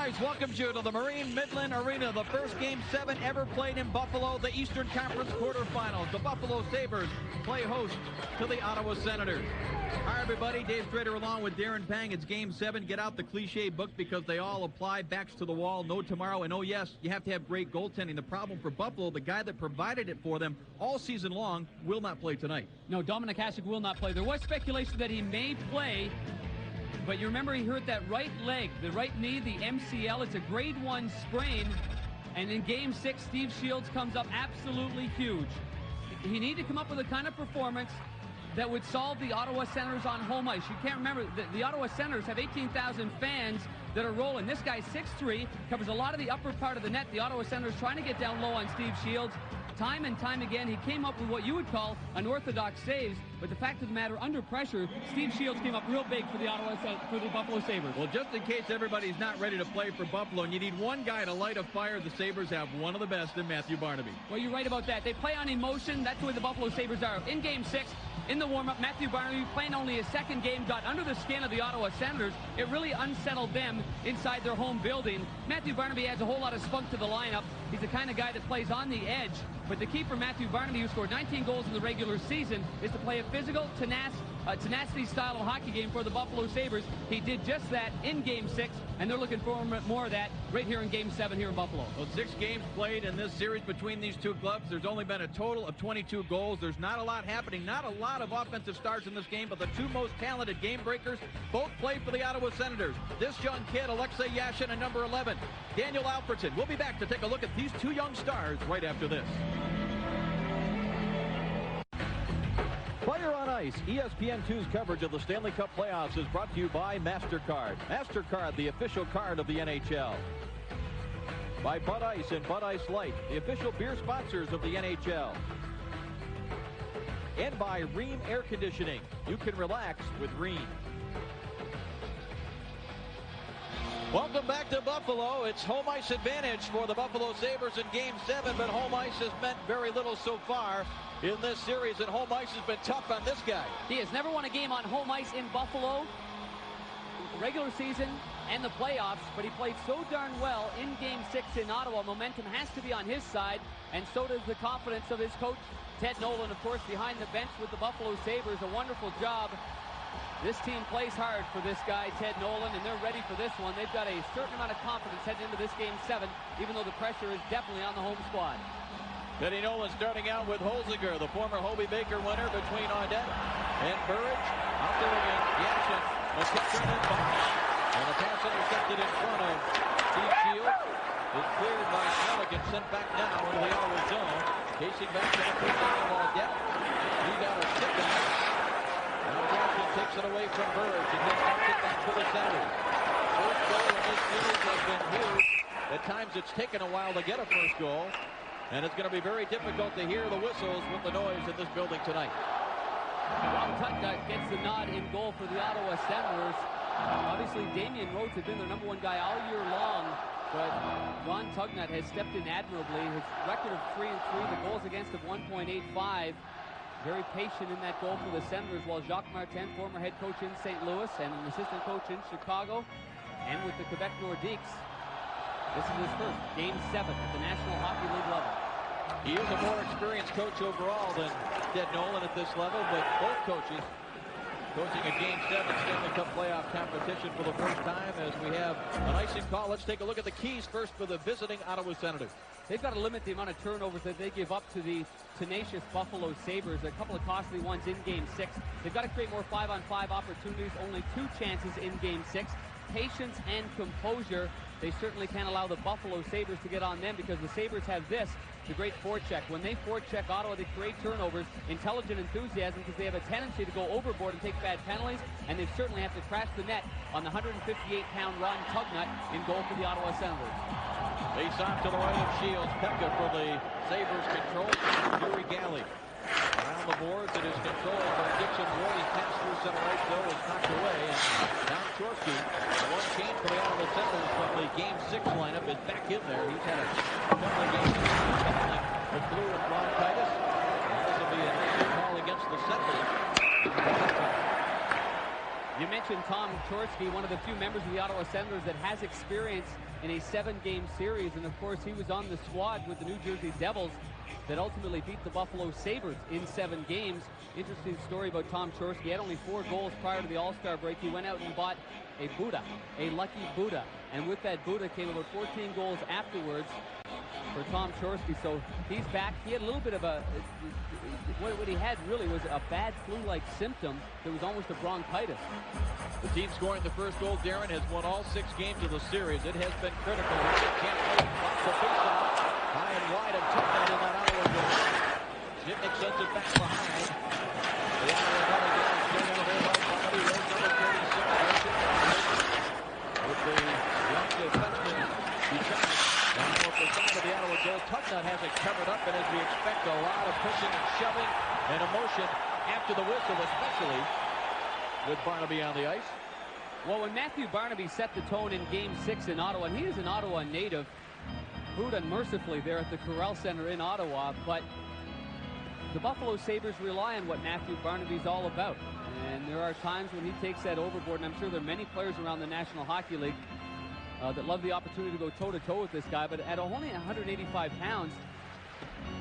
Ice welcomes you to the Marine Midland Arena, the first Game 7 ever played in Buffalo, the Eastern Conference quarterfinals. The Buffalo Sabres play host to the Ottawa Senators. Hi, everybody. Dave Strader along with Darren Pang. It's Game 7. Get out the cliche book because they all apply. Backs to the wall, no tomorrow. And, oh, yes, you have to have great goaltending. The problem for Buffalo, the guy that provided it for them all season long will not play tonight. No, Dominik Hasek will not play. There was speculation that he may play, but you remember he hurt that right leg, the right knee, the MCL. It's a grade 1 sprain. And in Game 6, Steve Shields comes up absolutely huge. He needed to come up with a kind of performance that would solve the Ottawa Senators on home ice. You can't remember, the Ottawa Senators have 18,000 fans that are rolling. This guy's 6'3", covers a lot of the upper part of the net. The Ottawa Senators trying to get down low on Steve Shields. Time and time again, he came up with what you would call unorthodox saves, but the fact of the matter, under pressure, Steve Shields came up real big for the Buffalo Sabres. Well, just in case everybody's not ready to play for Buffalo, and you need one guy to light a fire, the Sabres have one of the best in Matthew Barnaby. Well, you're right about that. They play on emotion. That's the way the Buffalo Sabres are. In Game 6, in the warm-up, Matthew Barnaby, playing only his second game, got under the skin of the Ottawa Senators. It really unsettled them inside their home building. Matthew Barnaby adds a whole lot of spunk to the lineup. He's the kind of guy that plays on the edge. But the key for Matthew Barnaby, who scored 19 goals in the regular season, is to play a physical, tenacity style of hockey game for the Buffalo Sabres. He did just that in Game 6, and they're looking for more of that right here in Game 7 here in Buffalo. Well, 6 games played in this series between these two clubs. There's only been a total of 22 goals. There's not a lot happening, not a lot of offensive stars in this game, but the two most talented game breakers both play for the Ottawa Senators. This young kid, Alexei Yashin, and number 11, Daniel Alfredson. We'll be back to take a look at these two young stars right after this. Fire on Ice, ESPN2's coverage of the Stanley Cup playoffs is brought to you by MasterCard. MasterCard, the official card of the NHL. By Bud Ice and Bud Ice Light, the official beer sponsors of the NHL. And by Rheem Air Conditioning. You can relax with Rheem. Welcome back to Buffalo. It's home ice advantage for the Buffalo Sabres in Game 7, but home ice has meant very little so far in this series, and home ice has been tough on this guy. He has never won a game on home ice in Buffalo, regular season and the playoffs, but he played so darn well in Game 6 in Ottawa. Momentum has to be on his side, and so does the confidence of his coach, Ted Nolan, of course, behind the bench with the Buffalo Sabres. A wonderful job. This team plays hard for this guy, Ted Nolan, and they're ready for this one. They've got a certain amount of confidence heading into this Game 7, even though the pressure is definitely on the home squad. Teddy Nolan starting out with Holzinger, the former Hobey Baker winner, between Audette and Burridge. Out there again, Yashin, McEachern and Bosch. And a pass intercepted in front of Steve Shields. Is cleared by Alec and sent back now into the Ottawa zone. Casey back to the first line of Audette. He got a stick in it. Now Yashin takes it away from Burridge, and he starts it back to the Senators. First goal in this series has been huge. At times it's taken a while to get a first goal. And it's going to be very difficult to hear the whistles with the noise in this building tonight. Ron Tugnutt gets the nod in goal for the Ottawa Senators. Obviously, Damian Rhodes had been their number 1 guy all year long, but Ron Tugnutt has stepped in admirably. His record of 3-3, the goals against of 1.85. Very patient in that goal for the Senators, while Jacques Martin, former head coach in St. Louis and an assistant coach in Chicago, and with the Quebec Nordiques, this is his first Game 7 at the National Hockey League level. He is a more experienced coach overall than Ted Nolan at this level, but both coaches coaching a Game 7 Stanley Cup playoff competition for the first time as we have an icing call. Let's take a look at the keys first for the visiting Ottawa Senators. They've got to limit the amount of turnovers that they give up to the tenacious Buffalo Sabres. A couple of costly ones in Game 6. They've got to create more 5-on-5 opportunities. Only 2 chances in Game 6. Patience and composure. They certainly can't allow the Buffalo Sabres to get on them, because the Sabres have this, the great forecheck. When they forecheck Ottawa, they create turnovers, intelligent enthusiasm, because they have a tendency to go overboard and take bad penalties, and they certainly have to crash the net on the 158-pound Ron Tugnutt in goal for the Ottawa Senators. Face off to the right of Shields. Pekka for the Sabres control. Yuri Galley around the boards. It is controlled by Dixon Ward. He passed through center right, though, is knocked away. And now Chorky, one change for the Ottawa Senators from the Game 6 lineup, is back in there. He's had a couple of games with blue and bronchitis. This will be a call against the Senators. You mentioned Tom Chorsky, one of the few members of the Ottawa Senators that has experience in a 7-game series. And, of course, he was on the squad with the New Jersey Devils that ultimately beat the Buffalo Sabres in 7 games. Interesting story about Tom Chorsky. He had only 4 goals prior to the All-Star break. He went out and bought a Buddha, a lucky Buddha. And with that Buddha came about 14 goals afterwards for Tom Chorsky. So he's back. He had a little bit of a... What he had really was a bad flu-like symptom that was almost a bronchitis. The team scoring the first goal, Darren, has won all 6 games of the series. It has been critical. Can't play off the faceoff. High and wide and took that in that Ottawa goal. Zitnik sends it back behind. The Ottawa double down, straight out there by Barnaby. Rose number 36. With the young defenseman, Buchanan. Now off the side of the Ottawa goal. Tugnutt has it covered up, and as we expect, a lot of pushing and shoving and emotion after the whistle, especially with Barnaby on the ice. Well, when Matthew Barnaby set the tone in Game 6 in Ottawa, and he is an Ottawa native, booed unmercifully there at the Corral Center in Ottawa, but the Buffalo Sabres rely on what Matthew Barnaby's all about. And there are times when he takes that overboard, and I'm sure there are many players around the National Hockey League that love the opportunity to go toe-to-toe with this guy, but at only 185 pounds,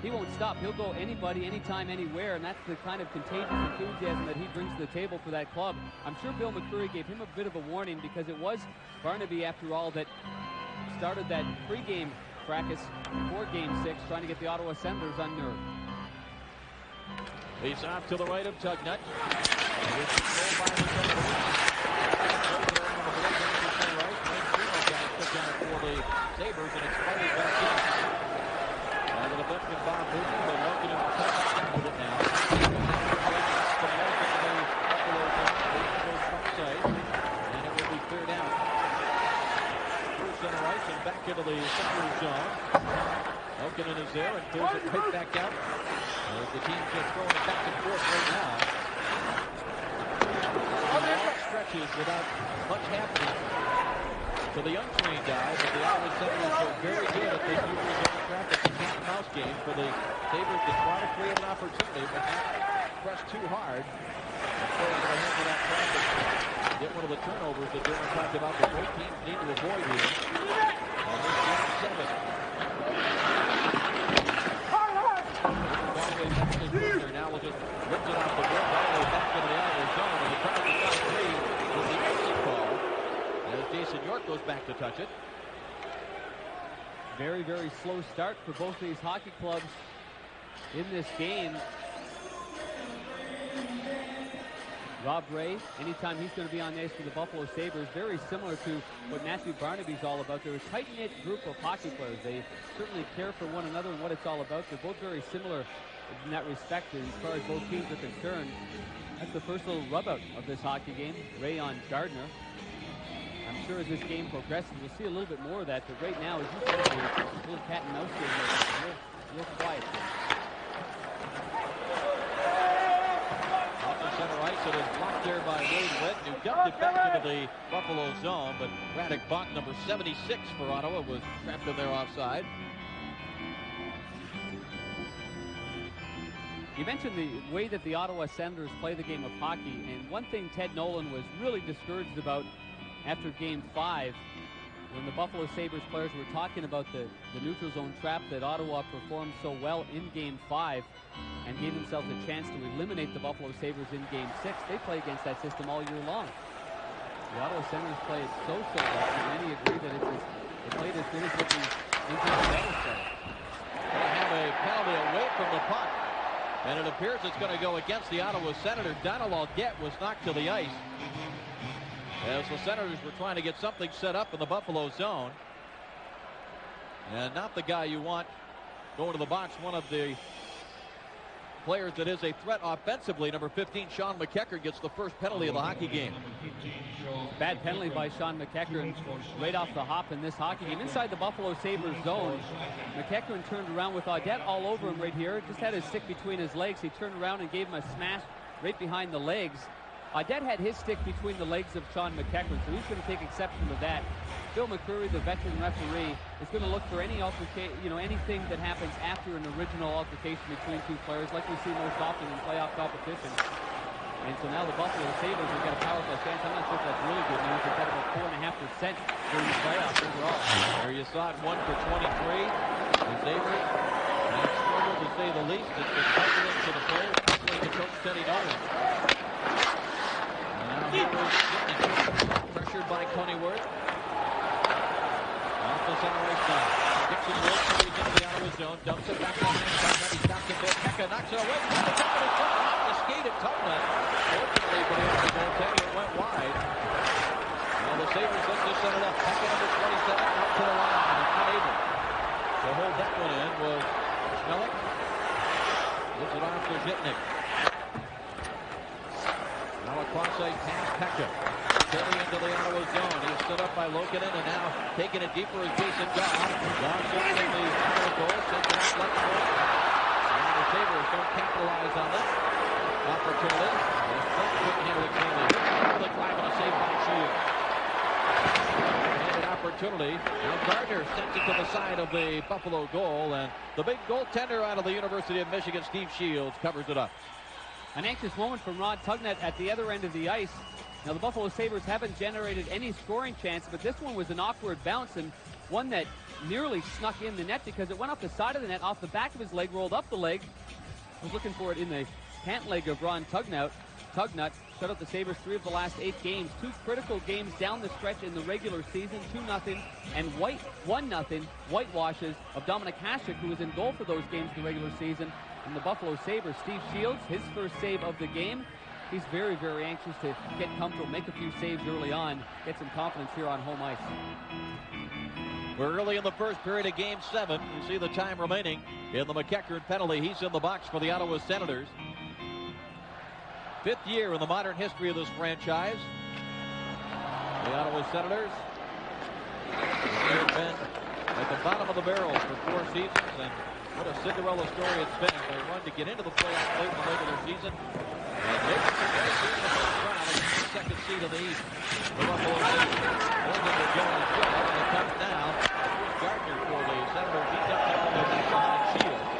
he won't stop. He'll go anybody, anytime, anywhere, and that's the kind of contagious enthusiasm that he brings to the table for that club. I'm sure Bill McCreary gave him a bit of a warning because it was Barnaby, after all, that started that pregame fracas for Game 6, trying to get the Ottawa Senators unnerved. Face off to the right of Tugnutt. For the Sabres, and it's fired back in. And the defenseman Bob Booty, but looking at the top of it now. And it will be cleared out. Through center ice and back into the center zone. Elkinen is there and clears it right back out. As the team's just throwing it back and forth right now. Long stretches without much happening to the untrained guy, but the Ottawa Senators are very good at this usual zone traffic and cat and mouse game for the Sabres to try to create an opportunity, but not press too hard. And so into the hands of that traffic. Get one of the turnovers that Darren talked about that both teams need to avoid here. And this game 7. Now we'll just lift it off the board all the way back into the Ottawa zone, and the crowd is not free with the icing call. As Jason York goes back to touch it. Very, very slow start for both of these hockey clubs in this game. Rob Ray, anytime he's going to be on ice for the Buffalo Sabres, very similar to what Matthew Barnaby's all about. They're a tight-knit group of hockey players. They certainly care for one another and what it's all about. They're both very similar in that respect as far as both teams are concerned. That's the first little rub-out of this hockey game. Ray on Gardner. I'm sure as this game progresses, we'll see a little bit more of that. But right now, as you said, a little cat and mouse game, real quiet. Off the center ice, it is blocked there by Wade Witten, who dumped it back into the Buffalo zone. But Radek Bonk, number 76 for Ottawa, was trapped in there offside. You mentioned the way that the Ottawa Senators play the game of hockey, and one thing Ted Nolan was really discouraged about after Game 5, when the Buffalo Sabres players were talking about the neutral zone trap that Ottawa performed so well in Game 5 and gave themselves a chance to eliminate the Buffalo Sabres in Game 6. They play against that system all year long. The Ottawa Senators play it so well, and many agree that they played as good as what the Sabres play. They have a penalty away from the puck, and it appears it's going to go against the Ottawa Senators. Donald Algett was knocked to the ice as the Senators were trying to get something set up in the Buffalo zone. And not the guy you want going to the box. One of the players that is a threat offensively, number 15, Sean McEachern, gets the first penalty of the hockey game. Bad penalty by Sean McEachern right off the hop in this hockey game. Inside the Buffalo Sabres zone, McEachern turned around with Audette all over him right here. Just had his stick between his legs. He turned around and gave him a smash right behind the legs. Audette had his stick between the legs of Sean McEachern, so he's going to take exception to that. Bill McCreary, the veteran referee, is going to look for any altercation, anything that happens after an original altercation between two players, like we see most often in playoff competition. And so now the Buffalo Sabres have got a powerful stance. I'm not sure if that's really good news. They've got about 4.5% during the playoffs overall. There you saw it, 1 for 23. The Sabres have struggled to say the least. It's been puzzling to the players, puzzling to Coach Teddy Nolan. Now here is Whitney, pressured by Coneyworth. Off the center right side. Dixon Wolf carries into the Ottawa zone, dumps it back behind Tugnutt. He stops it there. Pekka knocks it away. The top of his shot off the skate at Tugnutt. Fortunately for the Ottawa goaltender, it went wide. Now the Sabres look to set it up. Pekka number 27 out to the line. And not able to hold that one in was Schmelik. Gives it off to Zitnik. Now a cross-ice pass, Pekka. Turning into the Ottawa zone. He's stood up by Lokinen, and now taking it deeper is Jason Goff. Goff circling the Ottawa goal, sends it out left point. And the Sabres don't capitalize on that opportunity. The Flint couldn't handle it cleanly. Here's the drive and a save by Shields. And an opportunity. Now Gardner sends it to the side of the Buffalo goal, and the big goaltender out of the University of Michigan, Steve Shields, covers it up. An anxious moment from Rod Tugnutt at the other end of the ice. Now, the Buffalo Sabres haven't generated any scoring chance, but this one was an awkward bounce and one that nearly snuck in the net because it went off the side of the net, off the back of his leg, rolled up the leg. Was looking for it in the pant leg of Ron Tugnutt. Tugnutt shut out the Sabres 3 of the last 8 games. 2 critical games down the stretch in the regular season, 2-0, and 1-0 whitewashes of Dominik Hasek, who was in goal for those games in the regular season. And the Buffalo Sabres, Steve Shields, his first save of the game. He's very, very anxious to get comfortable, make a few saves early on, get some confidence here on home ice. We're early in the first period of Game 7. You see the time remaining in the McEachern penalty. He's in the box for the Ottawa Senators. 5th year in the modern history of this franchise. The Ottawa Senators have been at the bottom of the barrel for 4 seasons, and what a Cinderella story it's been. They run to get into the playoffs late in the regular season. And maybe some guys here in the first round against the second seed of the East. The Buffalo Sabres. Holzinger going as well. And it comes now. Here's Gardner for the Senators. He's up there on the back behind Shields.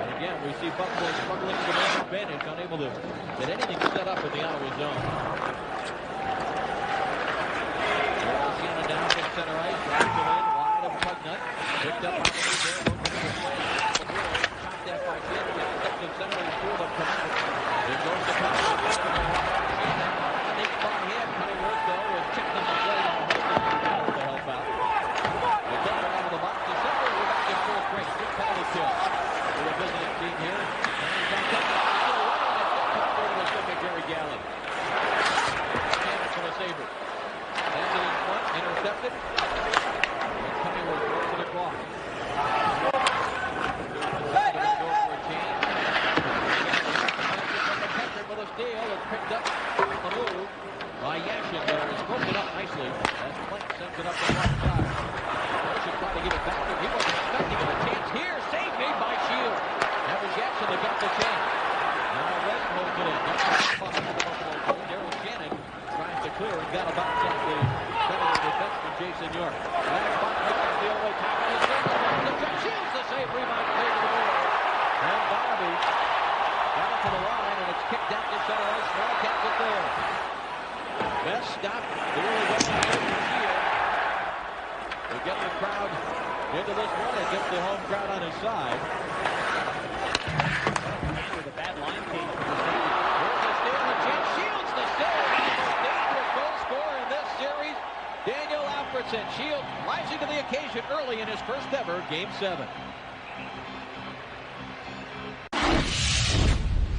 And again, we see Buffalo struggling to make advantage, unable to get anything set up in the Ottawa zone. Shannon down to center ice. Drives it in wide of Tugnutt. Picked up on the move there. Looking for play. Chopped that by Shannon. Gets up to center ice. Through them. Come out. It goes to Coneyworth. Sneaks by him. Coneyworth, though, is checked on the play by Holzinger to help out. They get it out of the box. The center. We're back in full strength. 2 penalty kills for the visiting team here. And he's back up. He's still away. And it's going to the stick of Gary Galley. Damage for the Sabres. Sends it in front. Intercepted. And Coneyworth goes to the clock. With a steal, it's picked up on the move by Yashin, but it was broken up nicely as Flint sends it up the left side. Should try to get it back, but he wasn't expecting a chance here. Save made by Shields. That was Yashin that got the chance. Now Red holds it in. That's the spot on the Buffalo goal. Daryl Shannon tries to clear and got a bounce off the Senator defenseman Jason York. Last spot, right the other way, tackle is there. Shields the save, rebound, save the goal. And Bobby down to the line, and it's kicked out to center ice. Small catch it there. Best stop. Really well from Shields. To get the crowd into this one and get the home crowd on his side. With a bad line change for the Sabres. Here's the steal and a chance. Shields the save. The most dangerous goal scorer in this series, Daniel Alfredsson. Shields rising to the occasion early in his first ever Game 7.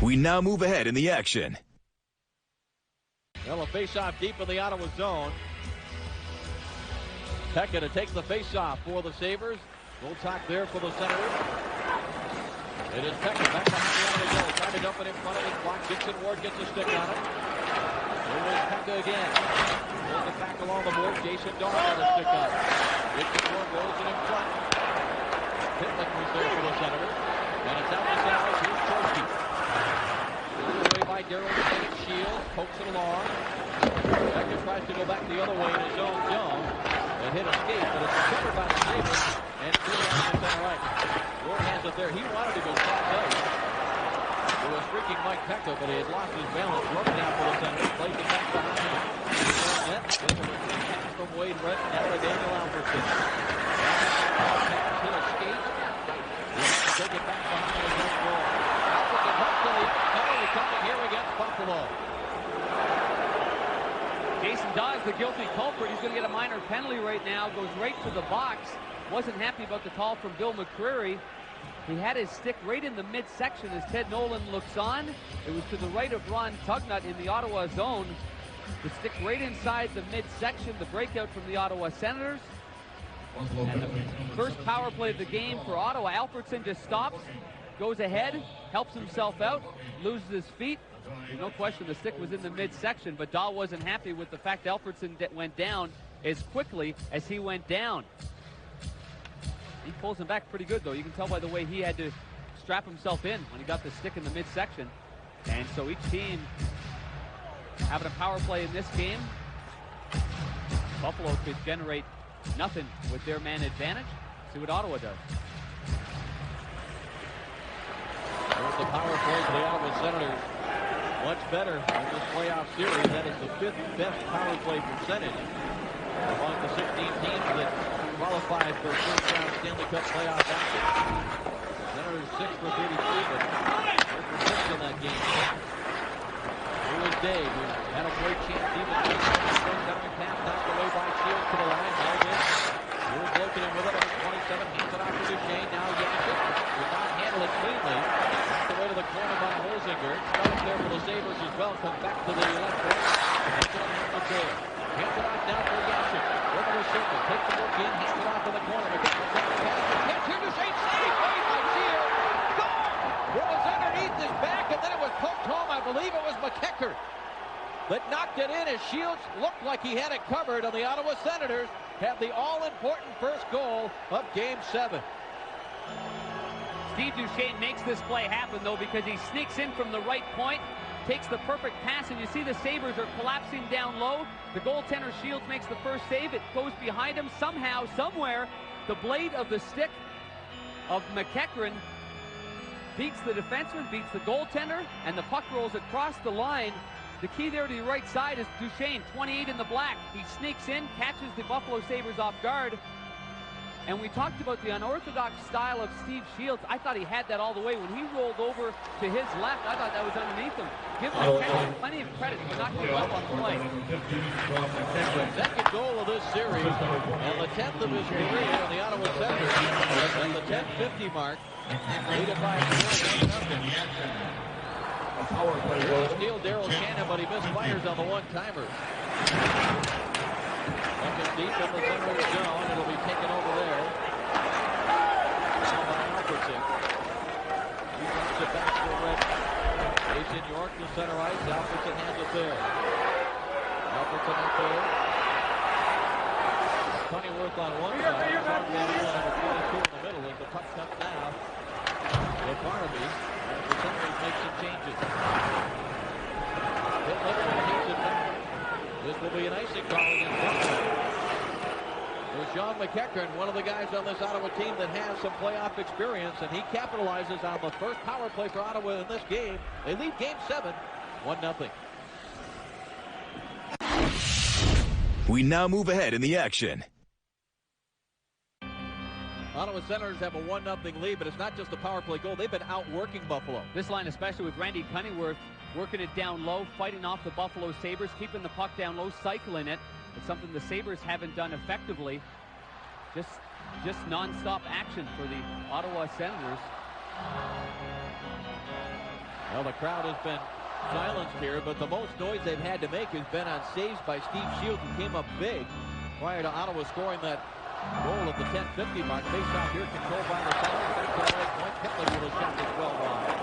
We now move ahead in the action. Well, a face-off deep in the Ottawa zone. Pekka to take the face-off for the Sabres. Goal talk there for the Senators. It is Pekka back behind the Ottawa goal. Trying to dump it in front of his block. Dixon Ward gets a stick on him. Here is Pekka again. Pulls it back along the board. Jason Dahl got a stick on him. Dixon Ward rolls it in front. Pitlick was there for the Senators. And it's out to center. Here's Chorski. Away by Daryl Shields, pokes it along. Pekka tries to go back the other way in his own zone and hit a skate, but it's recovered by the Sabres and cleared out to center right. Ward has it there. He wanted to go cross ice. It was freaking much Mike Pekka, but he had lost his balance. Looking out for the center. Plays it back behind him. Pass from Wade Rutt. Now to Daniel Alfredson. He'll skate. He'll take it back behind his own goal. Alfredson hooked to the penalty coming here against Buffalo. Jason Dawes, the guilty culprit. He's going to get a minor penalty right now. Goes right to the box. Wasn't happy about the call from Bill McCreary. He had his stick right in the midsection as Ted Nolan looks on. It was to the right of Ron Tugnut in the Ottawa zone. The stick right inside the midsection. The breakout from the Ottawa Senators. And the first power play of the game for Ottawa. Alfredson just stops, goes ahead, helps himself out, loses his feet. There's no question the stick was in the midsection, but Dahl wasn't happy with the fact Alfredson went down as quickly as he went down. He pulls him back pretty good, though. You can tell by the way he had to strap himself in when he got the stick in the midsection. And so each team having a power play in this game. Buffalo could generate nothing with their man advantage. See what Ottawa does. There's the power play for the Ottawa Senators. Much better in this playoff series. That is the 5th best power play percentage among the 16 teams that qualified for first-round Stanley Cup playoff action. Senators 6 for 33, but 4 for 6 in that game. Here was Dave, who had a great chance even to centering pass knocked away by Shields to the line. Held in. Here's Loken with it at 27. Hands it off to Duchesne. Now Yashin did not handle it cleanly. Knocked away to the corner by Holzinger. Out there for the Sabres as well. Comes back to the left wing. Hands it off there. Hands it off now for Yashin. Over the circle. Takes the look in. Hands it off to the corner. Catch here. Duchesne. Save. Made by Shields. Score! It was underneath his back, and then it was poked home. I believe it was McEachern that knocked it in as Shields looked like he had it covered, and the Ottawa Senators have the all-important first goal of Game 7. Steve Duchesne makes this play happen, though, because he sneaks in from the right point, takes the perfect pass, and you see the Sabres are collapsing down low. The goaltender Shields makes the first save. It goes behind him. Somehow, somewhere, the blade of the stick of McEachern beats the defenseman, beats the goaltender, and the puck rolls across the line. The key there to the right side is Duchesne, 28 in the black. He sneaks in, catches the Buffalo Sabres off guard. And we talked about the unorthodox style of Steve Shields. I thought he had that all the way. When he rolled over to his left, I thought that was underneath him. Give him plenty of credit for not giving up on the play. The second goal of this series, and the 10th of his career on the Ottawa Senators, at the 10:50 mark, leading by 4-0. Steal Daryl Shannon, but he misfires on the one-timer. Looking deep in the center of the zone. It'll be taken over there. Now by Alfredson. He brings it back to Red. Jason York to center ice. Alfredson has it there. Alfredson up there. Pennyworth on one side. Number 22 in the middle as the puck comes now to Barnaby. And the Senators make some changes. Hit Littleton takes it back. This will be an icing call against Buffalo. There's Sean McEachern, one of the guys on this Ottawa team that has some playoff experience, and he capitalizes on the first power play for Ottawa in this game. They lead Game 7, 1-0. We now move ahead in the action. Ottawa Senators have a 1-0 lead, but it's not just the power play goal. They've been outworking Buffalo. This line, especially with Randy Cunneyworth, working it down low, fighting off the Buffalo Sabres, keeping the puck down low, cycling it. It's something the Sabres haven't done effectively. Just non-stop action for the Ottawa Senators. Well, the crowd has been silenced here, but the most noise they've had to make has been on saves by Steve Shields, who came up big prior to Ottawa scoring that goal at the 10:50 mark. Face-off here controlled by the Senators. Back to the right point. Ketley with a shot that's well wide.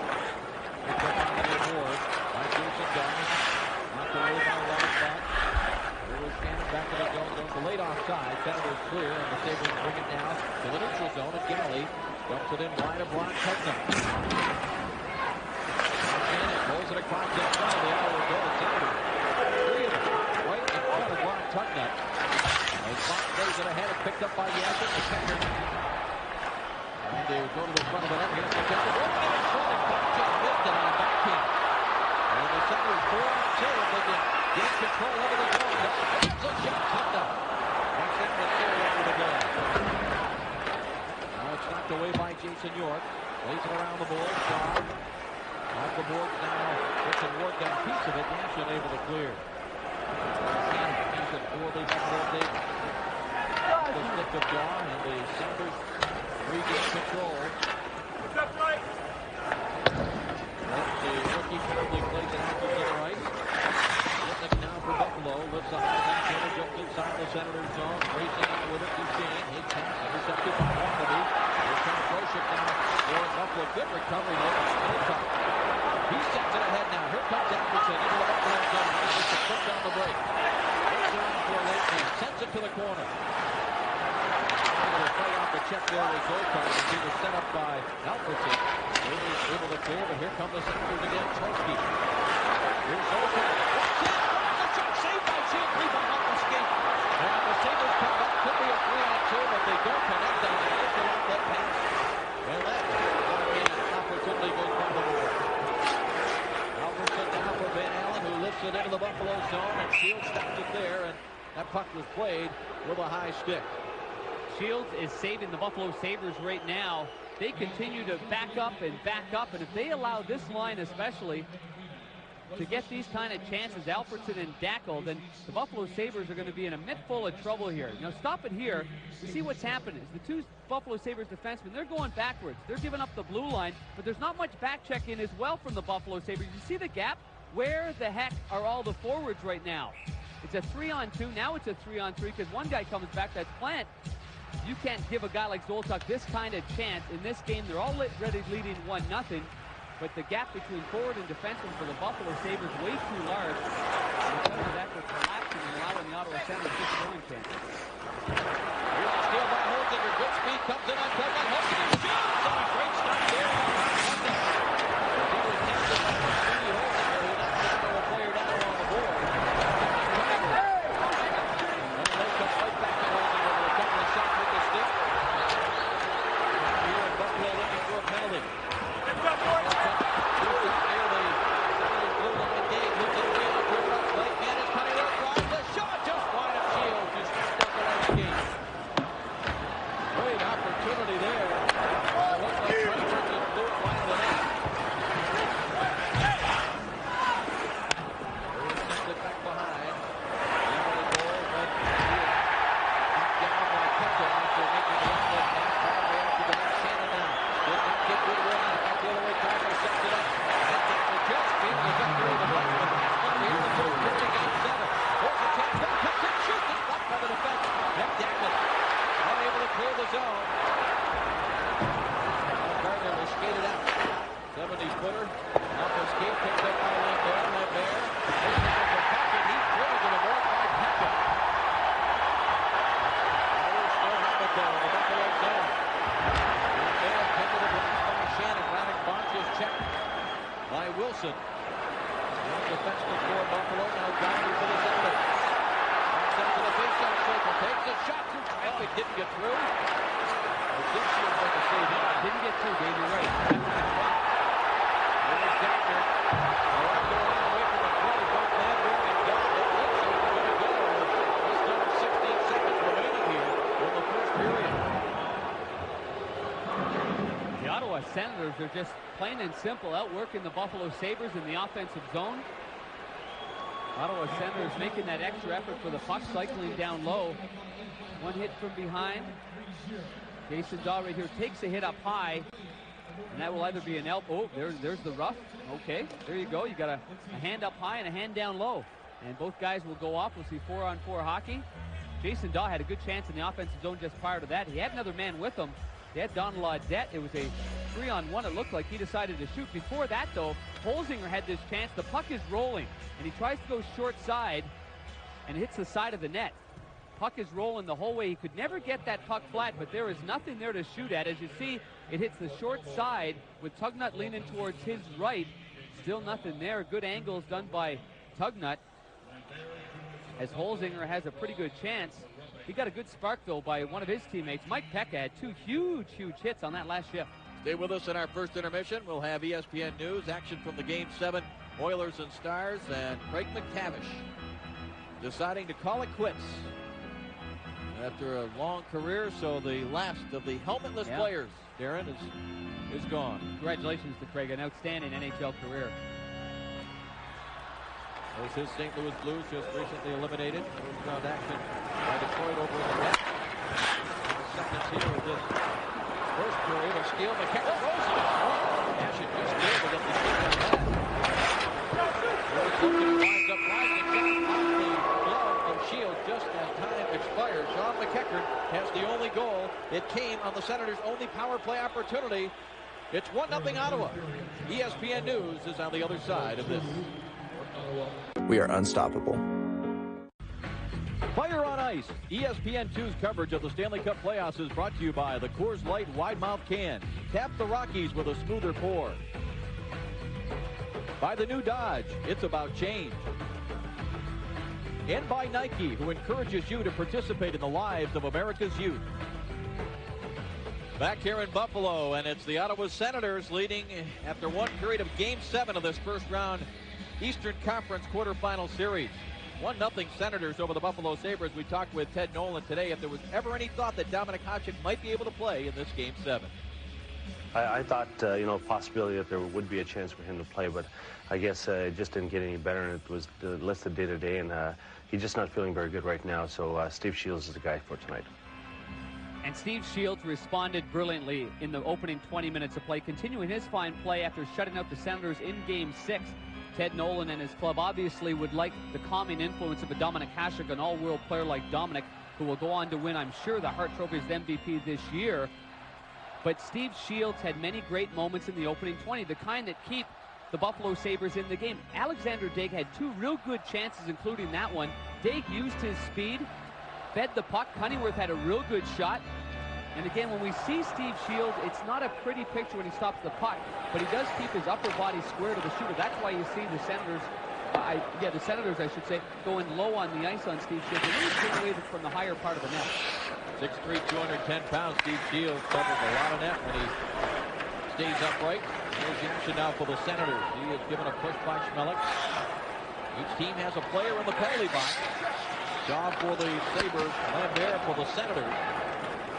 Picked up on the board by Jason Dawes. Knocked away by Wildback. There was Shannon back to the zone. Goes the late offside. Senators clear, and the Sabres bring it down to the neutral zone. And Galley dumps it in wide of Ron Tugnut. Shannon rolls it across the front of the Ottawa goal. Senators. Three of them right in front of Ron Tugnut. As Fox plays it ahead, it's picked up by Yashin. And they go to the front of the net. Here's the kick. Just missed it on a backhand. the center is 4-on-2 if they can get control over the zone. It's a shot tipped up. That's that one there over the goal. Now it's knocked away by Jason York. Lays it around the board. Shaw off the boards now. Gets and Ward got a piece of it. Yashin able to clear. He's at poorly. Buffalo takes the stick of Shaw, and the Sabres regain control. The rookie currently plays it out to the right. Looking now for Buffalo. Lifts a high back center just inside the Senators zone. Racing out with it. Duchesne. His pass intercepted by Wallaby. They're trying to push it now for Buffalo. Good recovery though by Hilltop. He sends it ahead now. Here comes Apr.29 into the Buffalo zone. He gets a foot down the break. Looks around for a late man. Sends it to the corner. Play off the check there with Zoltan. He was set up by Alfredson. Able to clear, but here come the Sabres again. Trotsky. Here's Zoltan. The shot saved by Shield. Rebound off the skate. And the Sabres come back. Could be a 3-on-2, but they don't connect on it. It's an outlet pass. And that opportunity goes by the board. Alfredson now for Van Allen, who lifts it into the Buffalo zone, and Shield stops it there, and that puck was played with a high stick. Shields is saving the Buffalo Sabres right now. They continue to back up, and if they allow this line especially to get these kind of chances, Alfredson and Dackel, then the Buffalo Sabres are going to be in a mitt full of trouble here. Now stop it here to see what's happening. The two Buffalo Sabres defensemen, they're going backwards. They're giving up the blue line, but there's not much back check in as well from the Buffalo Sabres. You see the gap? Where the heck are all the forwards right now? It's a 3-on-2. Now it's a 3-on-3 because one guy comes back. That's Plant. You can't give a guy like Zoltak this kind of chance. In this game, they're already leading 1-0, but the gap between forward and defenseman for the Buffalo Sabres way too large. And because of that, they're collapsing and allowing the Ottawa Senators just scoring chances. Here's a steal by Holzinger. Good speed comes in on Tugnutt. Holzinger shoots on a great start there by Tugnutt. He was captured by Speedy Holzinger, who knocked the other player down on the board. And they come right back to Holzinger with a couple of shots with the stick. Here in Buffalo looking for a penalty. Wilson. One defenseman for Buffalo, now diving for the center. Backs out to the faceoff circle, takes a shot through traffic, didn't get through. It did seem like a save. Didn't get through, Dave, you're right. There's Gardner. They're up there away from the 20, both Landry and Gardner. It looks like we're going to go with just under 16 seconds remaining here in the first period. The Ottawa Senators are just plain and simple outworking the Buffalo Sabres in the offensive zone. Ottawa Senators making that extra effort for the puck, cycling down low. One hit from behind. Jason Daw right here takes a hit up high, and that will either be an elbow. Oh, there's the rough. Okay, there you go. You got a hand up high and a hand down low, and both guys will go off. We'll see 4-on-4 hockey. Jason Daw had a good chance in the offensive zone just prior to that. He had another man with him. They had Donald Audette. It was a 3-on-1. It looked like he decided to shoot. Before that, though, Holzinger had this chance. The puck is rolling, and he tries to go short side and hits the side of the net. Puck is rolling the whole way. He could never get that puck flat, but there is nothing there to shoot at. As you see, it hits the short side with Tugnutt leaning towards his right. Still nothing there. Good angles done by Tugnutt, as Holzinger has a pretty good chance. He got a good spark, though, by one of his teammates. Mike Pekka had two huge hits on that last shift. Stay with us in our first intermission. We'll have ESPN News, action from the Game 7 Oilers and Stars, and Craig McTavish deciding to call it quits after a long career. So the last of the helmetless players, Darren, is gone. Congratulations to Craig, an outstanding NHL career. There's his St. Louis Blues, just recently eliminated. First round action by Detroit over in the net. Seconds here with this first period of steal. McKenna throws it. Ashen just scared to get the stick on that. Winds up rising down off the glove of Shield just as time expires. Sean McEachern has the only goal. It came on the Senators' only power play opportunity. It's 1-0 Ottawa. ESPN News is on the other side of this. We are unstoppable. Fire on Ice. ESPN2's coverage of the Stanley Cup playoffs is brought to you by the Coors Light Wide Mouth Can. Tap the Rockies with a smoother pour. By the new Dodge, it's about change. And by Nike, who encourages you to participate in the lives of America's youth. Back here in Buffalo, and it's the Ottawa Senators leading after one period of Game 7 of this first round Eastern Conference quarterfinal series. 1-0 Senators over the Buffalo Sabres. We talked with Ted Nolan today if there was ever any thought that Dominik Hasek might be able to play in this Game 7. I thought, possibility that there would be a chance for him to play, but I guess it just didn't get any better, and it was listed day to day, and he's just not feeling very good right now, so Steve Shields is the guy for tonight. And Steve Shields responded brilliantly in the opening 20 minutes of play, continuing his fine play after shutting out the Senators in Game 6. Ted Nolan and his club obviously would like the calming influence of a Dominik Hasek, an all-world player like Dominik, who will go on to win, I'm sure, the Hart Trophy as MVP this year. But Steve Shields had many great moments in the opening 20, the kind that keep the Buffalo Sabres in the game. Alexander Daigle had two real good chances, including that one. Daigle used his speed, fed the puck. Cunningworth had a real good shot. And again, when we see Steve Shields, it's not a pretty picture when he stops the puck, but he does keep his upper body square to the shooter. That's why you see the Senators, the Senators, I should say, going low on the ice on Steve Shields. They really take away from the higher part of the net. 6'3", 210 pounds, Steve Shields covers a lot of net when he stays upright. Here's the action now for the Senators. He is given a push by Schmelik. Each team has a player in the penalty box. Shaw for the Sabres, Lambert for the Senators.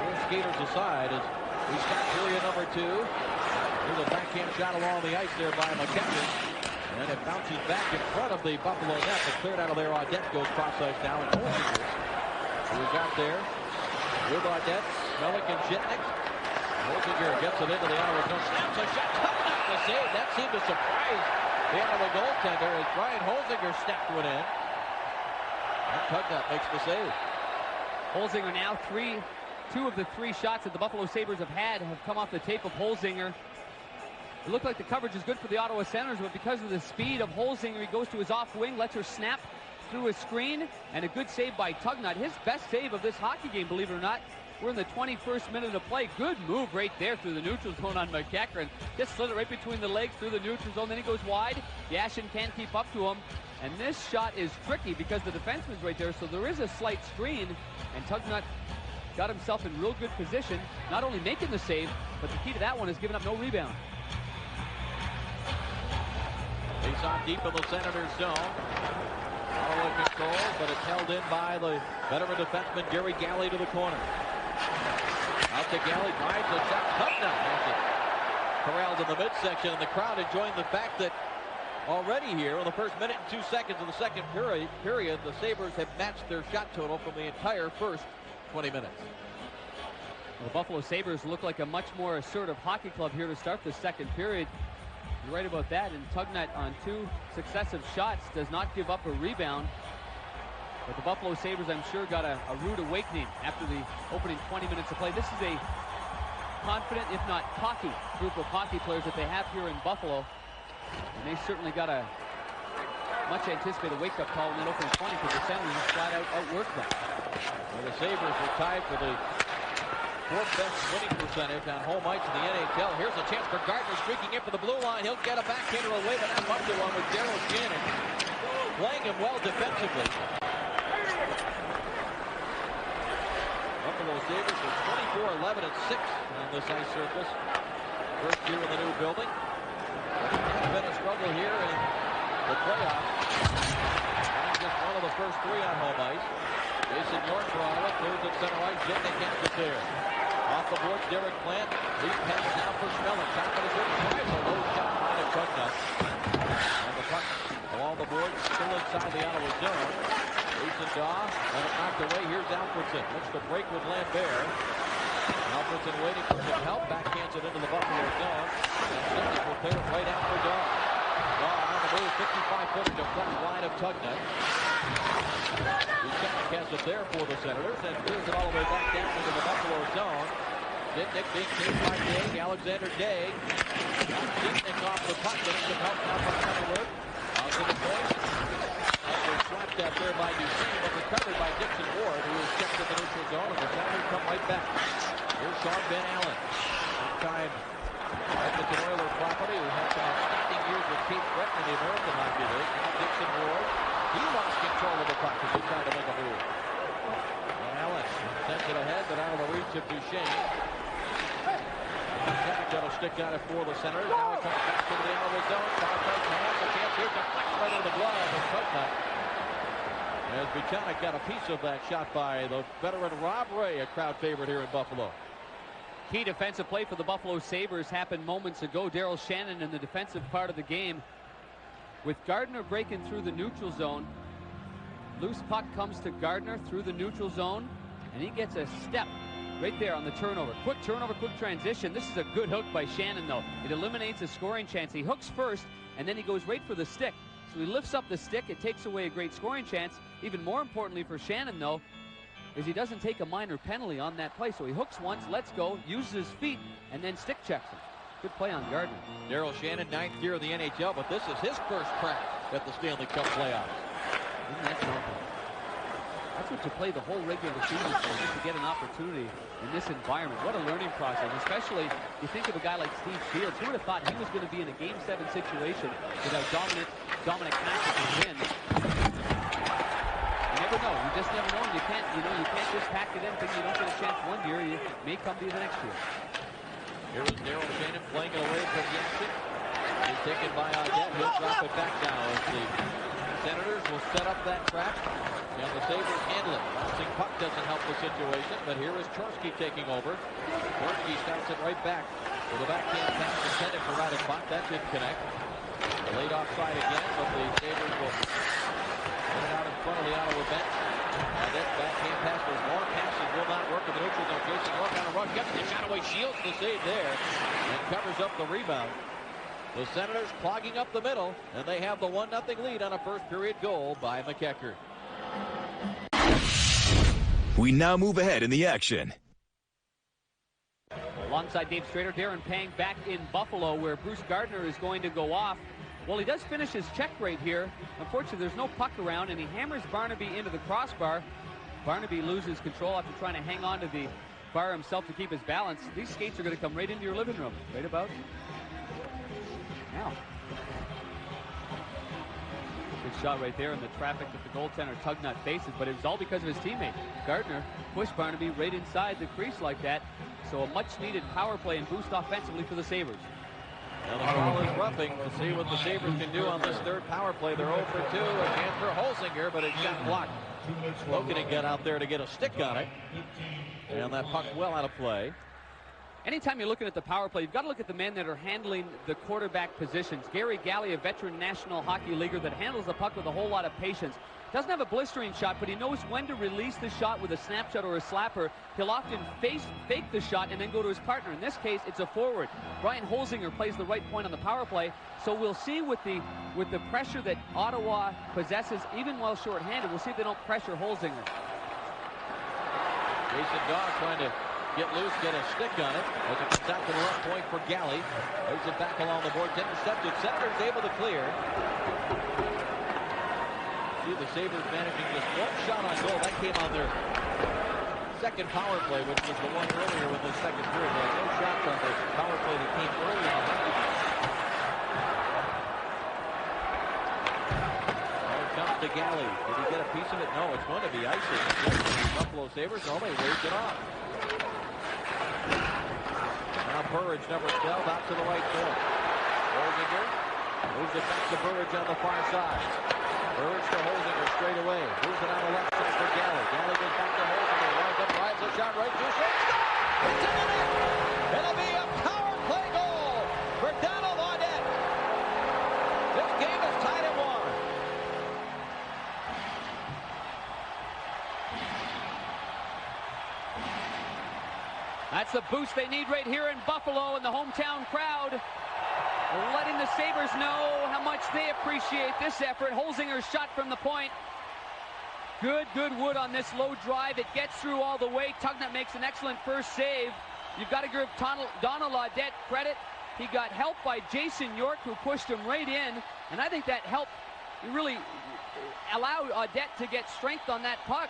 Four skaters aside as we start period number 2. Here's a backhand shot along the ice there by McKenna. And it bounces back in front of the Buffalo net, but cleared out of there. Audette goes cross ice now, and Holzinger, who got there with Audette, Schmelik, and Shitnik. Holzinger gets it into the Ottawa zone, snaps a shot, coming up the save. That seemed to surprise the Ottawa goaltender as Brian Holzinger snapped one in. And Tugnutt makes the save. Holzinger now two of the 3 shots that the Buffalo Sabres have come off the tape of Holzinger. It looked like the coverage is good for the Ottawa Senators, but because of the speed of Holzinger, he goes to his off wing, lets her snap through a screen, and a good save by Tugnutt. His best save of this hockey game, believe it or not. We're in the 21st minute of play. Good move right there through the neutral zone on McEachern. Just slid it right between the legs through the neutral zone. Then he goes wide. Yashin can't keep up to him. And this shot is tricky because the defenseman's right there, so there is a slight screen, and Tugnutt got himself in real good position, not only making the save, but the key to that one is giving up no rebound. Face on deep in the Senators zone. Ottawa control, but it's held in by the veteran defenseman Gary Galley to the corner. Out to Galley, drives the shot, Tugnutt has it corralled in the midsection, and the crowd enjoying the fact that already here in the first minute and 2 seconds of the second period, the Sabres have matched their shot total from the entire first 20 minutes. The Buffalo Sabres look like a much more assertive hockey club here to start the second period. You're right about that, and Tugnutt on 2 successive shots does not give up a rebound. But the Buffalo Sabres, I'm sure, got a rude awakening after the opening 20 minutes of play. This is a confident, if not cocky, group of hockey players that they have here in Buffalo. And they certainly got a much anticipated wake-up call in that opening 20 because the Senators just flat out outworked them. Well, the Sabres were tied for the 4th best winning percentage on home ice in the NHL. Here's a chance for Gardner streaking in for the blue line. He'll get a backhander away, but that's up to one with Daryl Shannon playing him well defensively. Buffalo Sabres are 24-11-6 on this ice surface. First year in the new building. It's been a struggle here in the playoffs. And just one of the first 3 on home ice. Jason York for Ottawa, clears at center ice. Zitnik has it there. Off the boards, Derek Plant. Lead pass now for Schmeling. Top of the circle. Drives a low shot by the Tugnutt. And the puck along the boards, still inside the Ottawa zone. Jason Daw, and it knocked away. Here's Alfredson. Looks to break with Lambert. Alfredson waiting for some help. Backhands it into the Buffalo zone. And Zitnik will clear it right out for Daw. Daw on the move, 55-footer to front line of Tugnutt. Buchanan has it there for the Senators and clears it all the way back down into the Buffalo zone. Zitnik being chased by Day. Alexander Day. Zitnik off the puck. Getting some help now from Hunterwood. Out to the point. Slapped out there by Duchesne, but recovered by Dixon Ward, who is checked in the neutral zone, and the Senators come right back. Here's Sean Van Allen. Time Edmonton Oilers property, who had some outstanding years with Keith Breton in the American Hockey League. Now Dixon Ward, he lost control of the puck as he tried to make a move. Van Allen sends it ahead, but out of the reach of Duchesne. Buchanan got a stick on it for the Senators. Now he comes back to the Ottawa zone. Power play, has a chance here, deflects right into the glove of Tugnutt. As Buchanan got a piece of that shot by the veteran Rob Ray, a crowd favorite here in Buffalo. Key defensive play for the Buffalo Sabres happened moments ago. Daryl Shannon in the defensive part of the game. With Gardner breaking through the neutral zone. Loose puck comes to Gardner through the neutral zone. And he gets a step right there on the turnover. Quick turnover, quick transition. This is a good hook by Shannon, though. It eliminates a scoring chance. He hooks first, and then he goes right for the stick. So he lifts up the stick. It takes away a great scoring chance. Even more importantly for Shannon, though, is he doesn't take a minor penalty on that play. So he hooks once, lets go, uses his feet, and then stick checks him. Good play on Gardner. Daryl Shannon, 9th year of the NHL, but this is his first crack at the Stanley Cup playoffs. Isn't that something? That's what you play the whole regular season for, just to get an opportunity in this environment. What a learning process, especially you think of a guy like Steve Shields. Who would have thought he was going to be in a Game 7 situation with how Dominic Hasek has been. You never know. You just never know. You can't just pack it in thinking you don't get a chance one year. You may come to you the next year. Here is Daryl Shannon playing it away from Yanchin. He's taken by Audette. He'll drop it back now as the Senators will set up that trap. And the Sabres handle it. Bouncing puck doesn't help the situation, but here is Chorsky taking over. Chorsky starts it right back with a backhand pass intended for Radek. That didn't connect. Laid offside again, but the Sabres will put it out in front of the Ottawa bench. And that backhand pass was long passes will not work in the neutral zone. Jason York on a run, gets the shot away, Shields the save there, and covers up the rebound. The Senators clogging up the middle, and they have the 1-0 lead on a first-period goal by McEachern. We now move ahead in the action. Alongside Dave Strader, Darren Pang back in Buffalo, where Bruce Gardner is going to go off. Well, he does finish his check right here. Unfortunately, there's no puck around, and he hammers Barnaby into the crossbar. Barnaby loses control after trying to hang on to the bar himself to keep his balance. These skates are going to come right into your living room. Right about now. Good shot right there in the traffic that the goaltender Tugnutt faces, but it was all because of his teammate. Gardner pushed Barnaby right inside the crease like that. So a much-needed power play and boost offensively for the Sabres. Now the call is roughing. We'll see what the Sabres can do on this third power play. They're 0 for 2 again for Holzinger, but it got blocked. Logan got out there to get a stick on it. And that puck well out of play. Anytime you're looking at the power play, you've got to look at the men that are handling the quarterback positions. Gary Galley, a veteran National Hockey Leaguer that handles the puck with a whole lot of patience. Doesn't have a blistering shot, but he knows when to release the shot with a snapshot or a slapper. He'll often fake the shot and then go to his partner. In this case, it's a forward. Brian Holzinger plays the right point on the power play. So we'll see with the pressure that Ottawa possesses, even while shorthanded, we'll see if they don't pressure Holzinger. Jason Daw trying to get loose, get a stick on it. As it comes out to the left point for Galley. Moves it back along the boards, intercepted. Senators able to clear. See the Sabres managing just one shot on goal. That came on their second power play, which was the one earlier with the second period. There were no shots on the power play that came early in the hockey game. Now it comes to Galley. Did he get a piece of it? No, it's going to be icing. The Buffalo Sabres, no, they waved it off. Now Burridge, number 12, out to the right point. Holzinger Moves it back to Burridge on the far side. Burridge to Holzinger straight away. Moves it on the left side for Galley. Galley goes back to Holzinger. Lines up, drives a shot right to short. It's in the net. It'll be a power play goal for Donald Audette. This game is tied at 1. That's the boost they need right here in Buffalo, and the hometown crowd letting the Sabres know how much they appreciate this effort. Holzinger's shot from the point. Good wood on this low drive. It gets through all the way. Tugnut makes an excellent first save. You've got to give Donald Audette credit. He got help by Jason York, who pushed him right in, and I think that helped really allow Audette to get strength on that puck.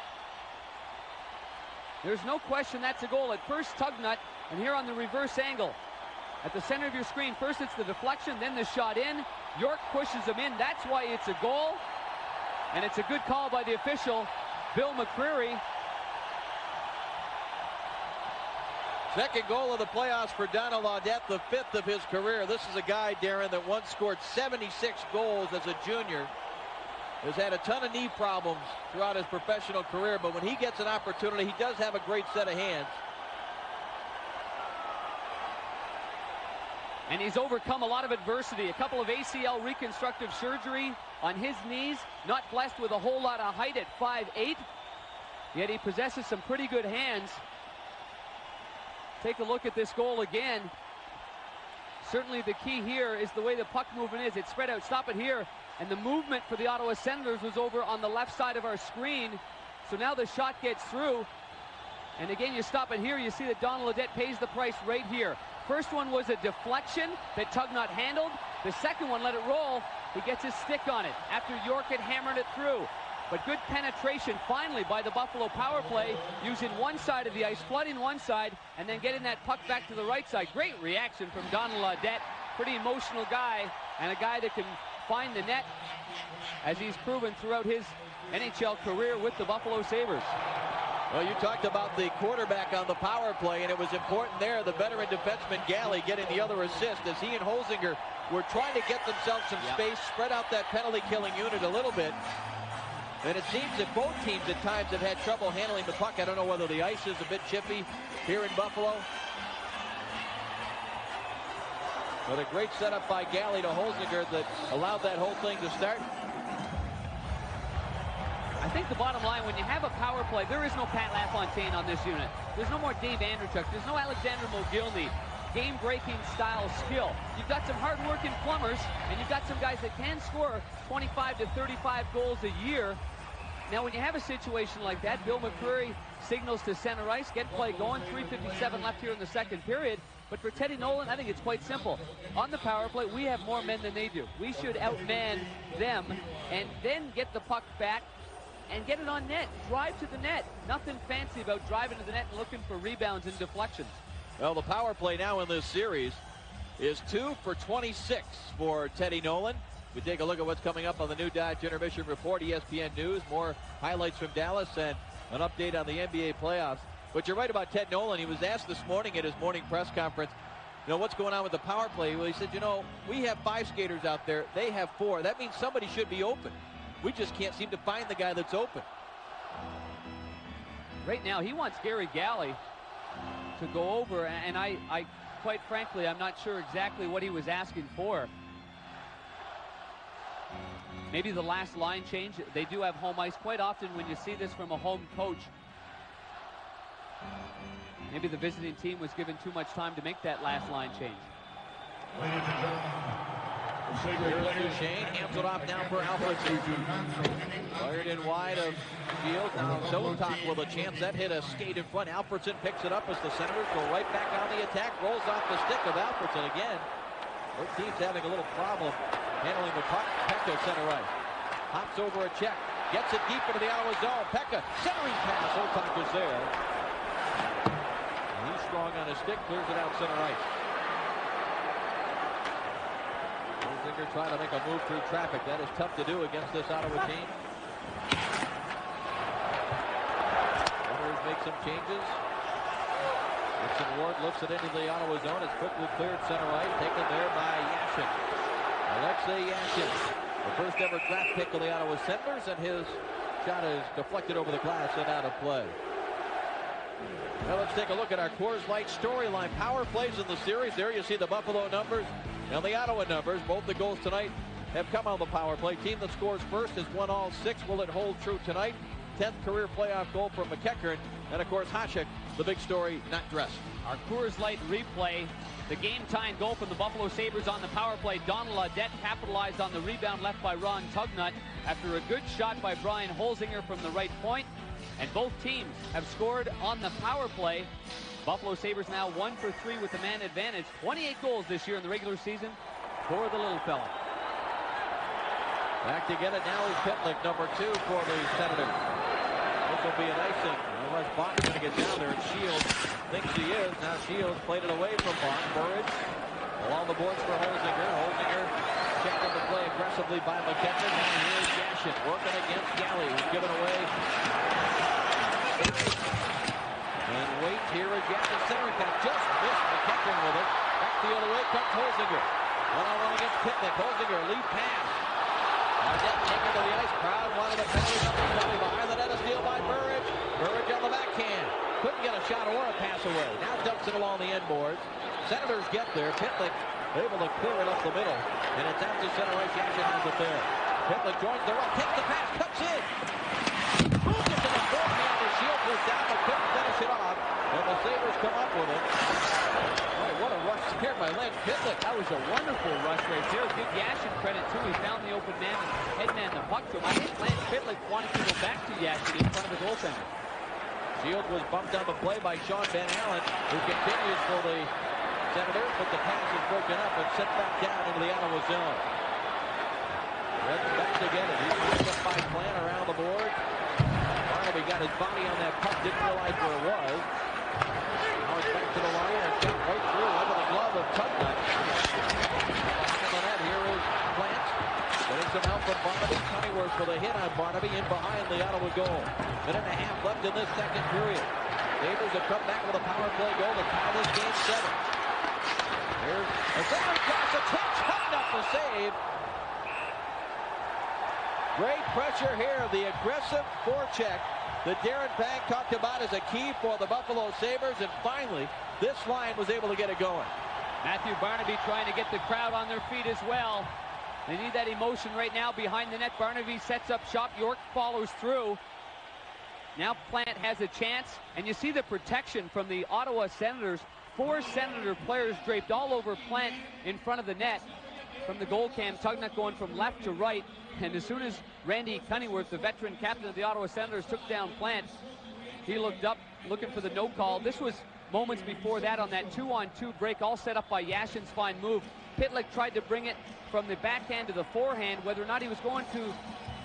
There's no question that's a goal. At first, Tugnut, and here on the reverse angle. At the center of your screen, first it's the deflection, then the shot in. York pushes him in. That's why it's a goal. And it's a good call by the official, Bill McCreary. Second goal of the playoffs for Donald Audette, the 5th of his career. This is a guy, Darren, that once scored 76 goals as a junior. Has had a ton of knee problems throughout his professional career, but when he gets an opportunity, he does have a great set of hands. And he's overcome a lot of adversity. A couple of ACL reconstructive surgery on his knees. Not blessed with a whole lot of height at 5'8". Yet he possesses some pretty good hands. Take a look at this goal again. Certainly the key here is the way the puck movement is. It's spread out. Stop it here. And the movement for the Ottawa Senators was over on the left side of our screen. So now the shot gets through. And again, you stop it here. You see that Donald Audette pays the price right here. First one was a deflection that Tugnut handled. The second one let it roll. He gets his stick on it after York had hammered it through. But good penetration finally by the Buffalo power play, using one side of the ice, flooding one side, and then getting that puck back to the right side. Great reaction from Donald Audette. Pretty emotional guy, and a guy that can find the net, as he's proven throughout his NHL career with the Buffalo Sabres. Well, you talked about the quarterback on the power play, and it was important there. The veteran defenseman Galley getting the other assist as he and Holzinger were trying to get themselves some space, spread out that penalty-killing unit a little bit. And it seems that both teams at times have had trouble handling the puck. I don't know whether the ice is a bit chippy here in Buffalo. But a great setup by Galley to Holzinger that allowed that whole thing to start. I think the bottom line, when you have a power play, there is no Pat LaFontaine on this unit. There's no more Dave Andrechuk. There's no Alexander Mogilny. Game-breaking style skill. You've got some hard-working plumbers, and you've got some guys that can score 25 to 35 goals a year. Now, when you have a situation like that, Bill McCreary signals to center ice, get play going, 3:57 left here in the second period. But for Teddy Nolan, I think it's quite simple. On the power play, we have more men than they do. We should outman them and then get the puck back and get it on net. Drive to the net. Nothing fancy about driving to the net and looking for rebounds and deflections. Well, the power play now in this series is 2 for 26 for Teddy Nolan. We take a look at what's coming up on the new Dodge Intermission Report, ESPN News. More highlights from Dallas and an update on the NBA playoffs. But you're right about Ted Nolan. He was asked this morning at his morning press conference, what's going on with the power play? Well, he said, we have 5 skaters out there. They have 4. That means somebody should be open. We just can't seem to find the guy that's open. Right now, he wants Gary Galley to go over, and I quite frankly, I'm not sure exactly what he was asking for. Maybe the last line change. They do have home ice. Quite often when you see this from a home coach, maybe the visiting team was given too much time to make that last line change. Here's Duchesne, hands it off down for Alfredson. Fired in wide of Shields. Now Zotok with a chance. That hit a skate in front. Alfredson picks it up as the Senators go right back on the attack. Rolls off the stick of Alfredson again. Both teams having a little problem handling the puck. Pekka center right. Hops over a check. Gets it deep into the Ottawa zone. Pekka centering pass. Zotok is there. He's strong on his stick. Clears it out center ice. Holzinger trying to make a move through traffic. That is tough to do against this Ottawa team. Runners make some changes. Gibson Ward lifts it into the Ottawa zone. It's quickly cleared center ice. Taken there by Yashin. Alexei Yashin, the first ever draft pick of the Ottawa Senators, and his shot is deflected over the glass and out of play. Well, let's take a look at our Coors Light storyline. Power plays in the series. There you see the Buffalo numbers and the Ottawa numbers. Both the goals tonight have come on the power play. Team that scores first has won all 6. Will it hold true tonight? 10th career playoff goal from McEachern. And, of course, Hasek, the big story, not dressed. Our Coors Light replay. The game-tying goal from the Buffalo Sabres on the power play. Donald Audette capitalized on the rebound left by Ron Tugnut after a good shot by Brian Holzinger from the right point. And both teams have scored on the power play. Buffalo Sabres now 1 for 3 with the man advantage. 28 goals this year in the regular season for the little fella. Back to get it now is Pitlick, number 2 for the Senators. This will be an icing. Unless Bach's going to get down there, and Shields thinks he is. Now Shields played it away from Bach. Burridge along the boards for Holzinger. Holzinger checked on the play aggressively by McEachern. Now here's Yashin working against Galley, who's given away. And wait, here is Yashin centering pass. Just missed McEachern with it. Back the other way comes Holzinger. One-on-one against Pitlick. Holzinger, lead pass. Audette taken to the ice. Crowd wanted a penalty. Nothing behind the net. A steal by Burridge. Burridge on the backhand. Couldn't get a shot or a pass away. Now dumps it along the end boards. Senators get there. Pitlick able to clear it up the middle. And it's out to center ice. Yashin has it there. Pitlick joins the run. Takes the pass. Cuts in. Moves it to the forehand. The Shield was down but couldn't finish it off. And the Sabres come up with it. Boy, what a rush here by Lance Pitlick. That was a wonderful rush right there. Give Yashin credit, too. He found the open man and headman the puck to him. I think Lance Pitlick wanted to go back to Yashin in front of the goaltender. Shields was bumped on the play by Sean Van Allen, who continues for the Senators, but the pass is broken up and sent back down into the Ottawa zone. Red's back to get it. He's picked up by Plant around the board. Barnaby got his body on that puck, didn't realize where it was. Now it's back to the line and shot right through under the glove of Tugnut. Back in the net, here is Plant. Getting some help from Barnaby. Cunningworth for the hit on Barnaby in behind the Ottawa goal. Minute and a half left in this second period. Sabres have come back with a power play goal to tie this game 7. Here's a centering pass. It's hit. Tugnut the save. Great pressure here. The aggressive forecheck that Darren Pang talked about as a key for the Buffalo Sabres. And finally, this line was able to get it going. Matthew Barnaby trying to get the crowd on their feet as well. They need that emotion right now behind the net. Barnaby sets up shop. York follows through. Now Plant has a chance. And you see the protection from the Ottawa Senators. 4 Senator players draped all over Plant in front of the net. From the goal cam, Tugnut going from left to right. And as soon as Randy Cunningworth, the veteran captain of the Ottawa Senators, took down Plant, he looked up looking for the no call. This was moments before that on that 2-on-2 break, all set up by Yashin's fine move. Pitlick tried to bring it from the backhand to the forehand. Whether or not he was going to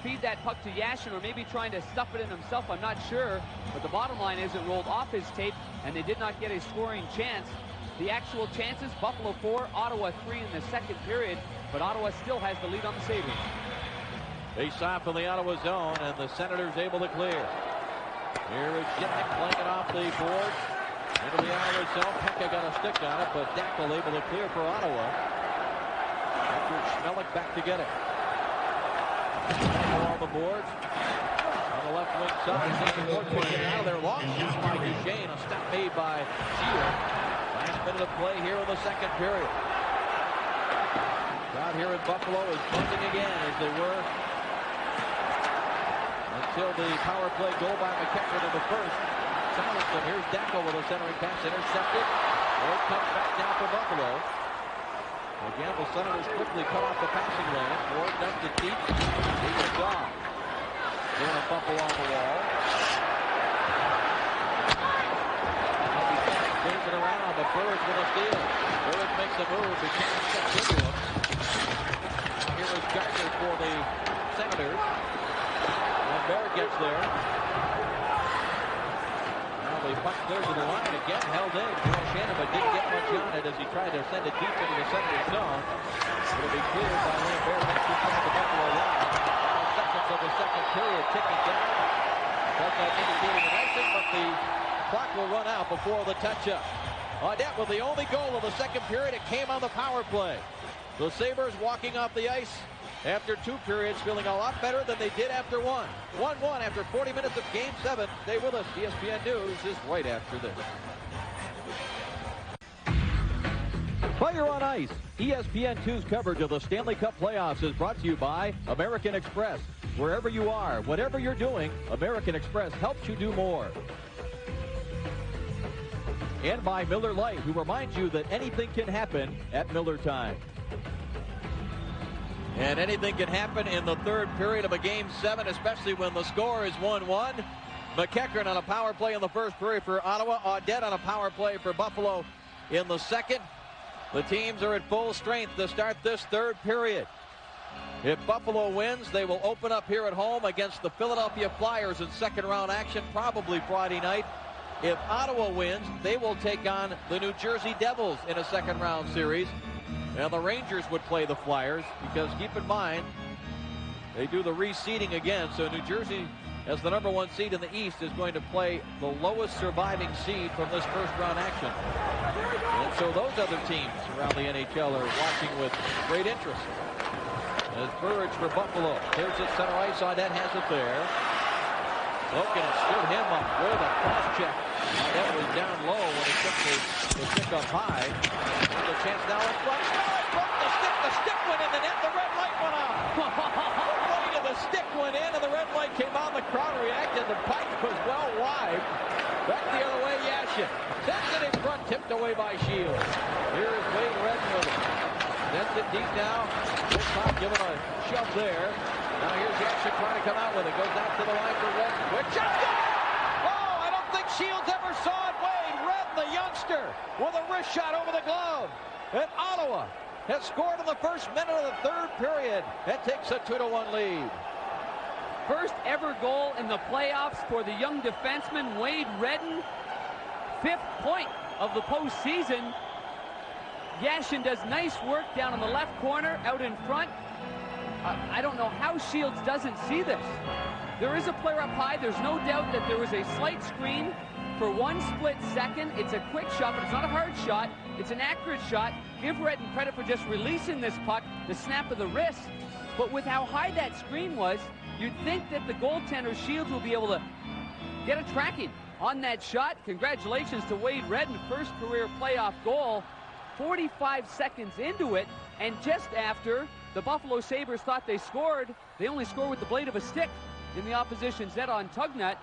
feed that puck to Yashin or maybe trying to stuff it in himself, I'm not sure. But the bottom line is it rolled off his tape, and they did not get a scoring chance. The actual chances, Buffalo 4, Ottawa 3 in the second period, but Ottawa still has the lead on the Sabres. Face off in the Ottawa zone, and the Senators able to clear. Here is Jitnik playing it off the board. Into the Ottawa zone. Pekka got a stick on it, but Dackel able to clear for Ottawa. Richard Schmelik back to get it. On the boards. On the left wing side. Second board pushing out of there. Long shoot by Duchesne. A stop made by Shield. Last minute of play here in the second period. Crowd here in Buffalo is buzzing again as they were until the power play goal by McEachern in the first. Donaldson, here's Dackel with a centering pass intercepted. It comes back down for Buffalo. Again, the Senators quickly cut off the passing lane. Ward dumps it deep. He is gone. Doing a Buffalo on the wall. Spins it around, but Burridge with a steal. Burridge makes a move. He can't step into him. Now here is Gardner for the Senators. And Barrett gets there. Now the puck clears to the line again, held in. Joel Shannon, but didn't get much on it as he tried to send it deep into the Senators zone. It'll be cleared by Lambert back inside the Buffalo line. 5 seconds of the second period ticking down. That's not indicating an icing, but the clock will run out before the touch-up. Audette with the only goal of the second period. It came on the power play. The Sabres walking off the ice after 2 periods, feeling a lot better than they did after 1. 1-1 after 40 minutes of Game 7. Stay with us. ESPN News is right after this. Fire on Ice. ESPN2's coverage of the Stanley Cup playoffs is brought to you by American Express. Wherever you are, whatever you're doing, American Express helps you do more. And by Miller Lite, who reminds you that anything can happen at Miller time. And anything can happen in the 3rd period of a Game 7, especially when the score is 1-1. McEachern on a power play in the 1st period for Ottawa. Audette on a power play for Buffalo in the 2nd. The teams are at full strength to start this 3rd period. If Buffalo wins, they will open up here at home against the Philadelphia Flyers in 2nd-round action, probably Friday night. If Ottawa wins, they will take on the New Jersey Devils in a 2nd-round series. And the Rangers would play the Flyers because, keep in mind, they do the reseeding again. So New Jersey, as the #1 seed in the East, is going to play the lowest surviving seed from this 1st-round action. And so those other teams around the NHL are watching with great interest. As Burridge for Buffalo. There's it center ice. Audette has it there. Logan stood him up with a cross check. Audette was down low when he took the stick up high. There's a chance now in front. The stick went in the net. The red light went off. The stick went in and the red light came on. The crowd reacted. The pipe was well wide. Back the other way, Yashin. Sends it in front, tipped away by Shields. Here is Wade Redden with it. Sends it deep now. Wilcox giving a shove there. Now here's Yashin trying to come out with it. Goes out to the line for Redden. Quick shot. Oh, I don't think Shields ever saw it. Wade Redden, the youngster, with a wrist shot over the glove. And Ottawa has scored in the 1st minute of the 3rd period. That takes a 2-1 lead. First ever goal in the playoffs for the young defenseman Wade Redden. 5th point of the postseason. Yashin does nice work down in the left corner, out in front. I don't know how Shields doesn't see this. There is a player up high. There's no doubt that there was a slight screen for 1 split second. It's a quick shot, but it's not a hard shot. It's an accurate shot. Give Redden credit for just releasing this puck, the snap of the wrist. But with how high that screen was, you'd think that the goaltender Shields will be able to get a tracking on that shot. Congratulations to Wade Redden, 1st career playoff goal. 45 seconds into it, and just after the Buffalo Sabres thought they scored, they only score with the blade of a stick in the opposition's net on Tugnut.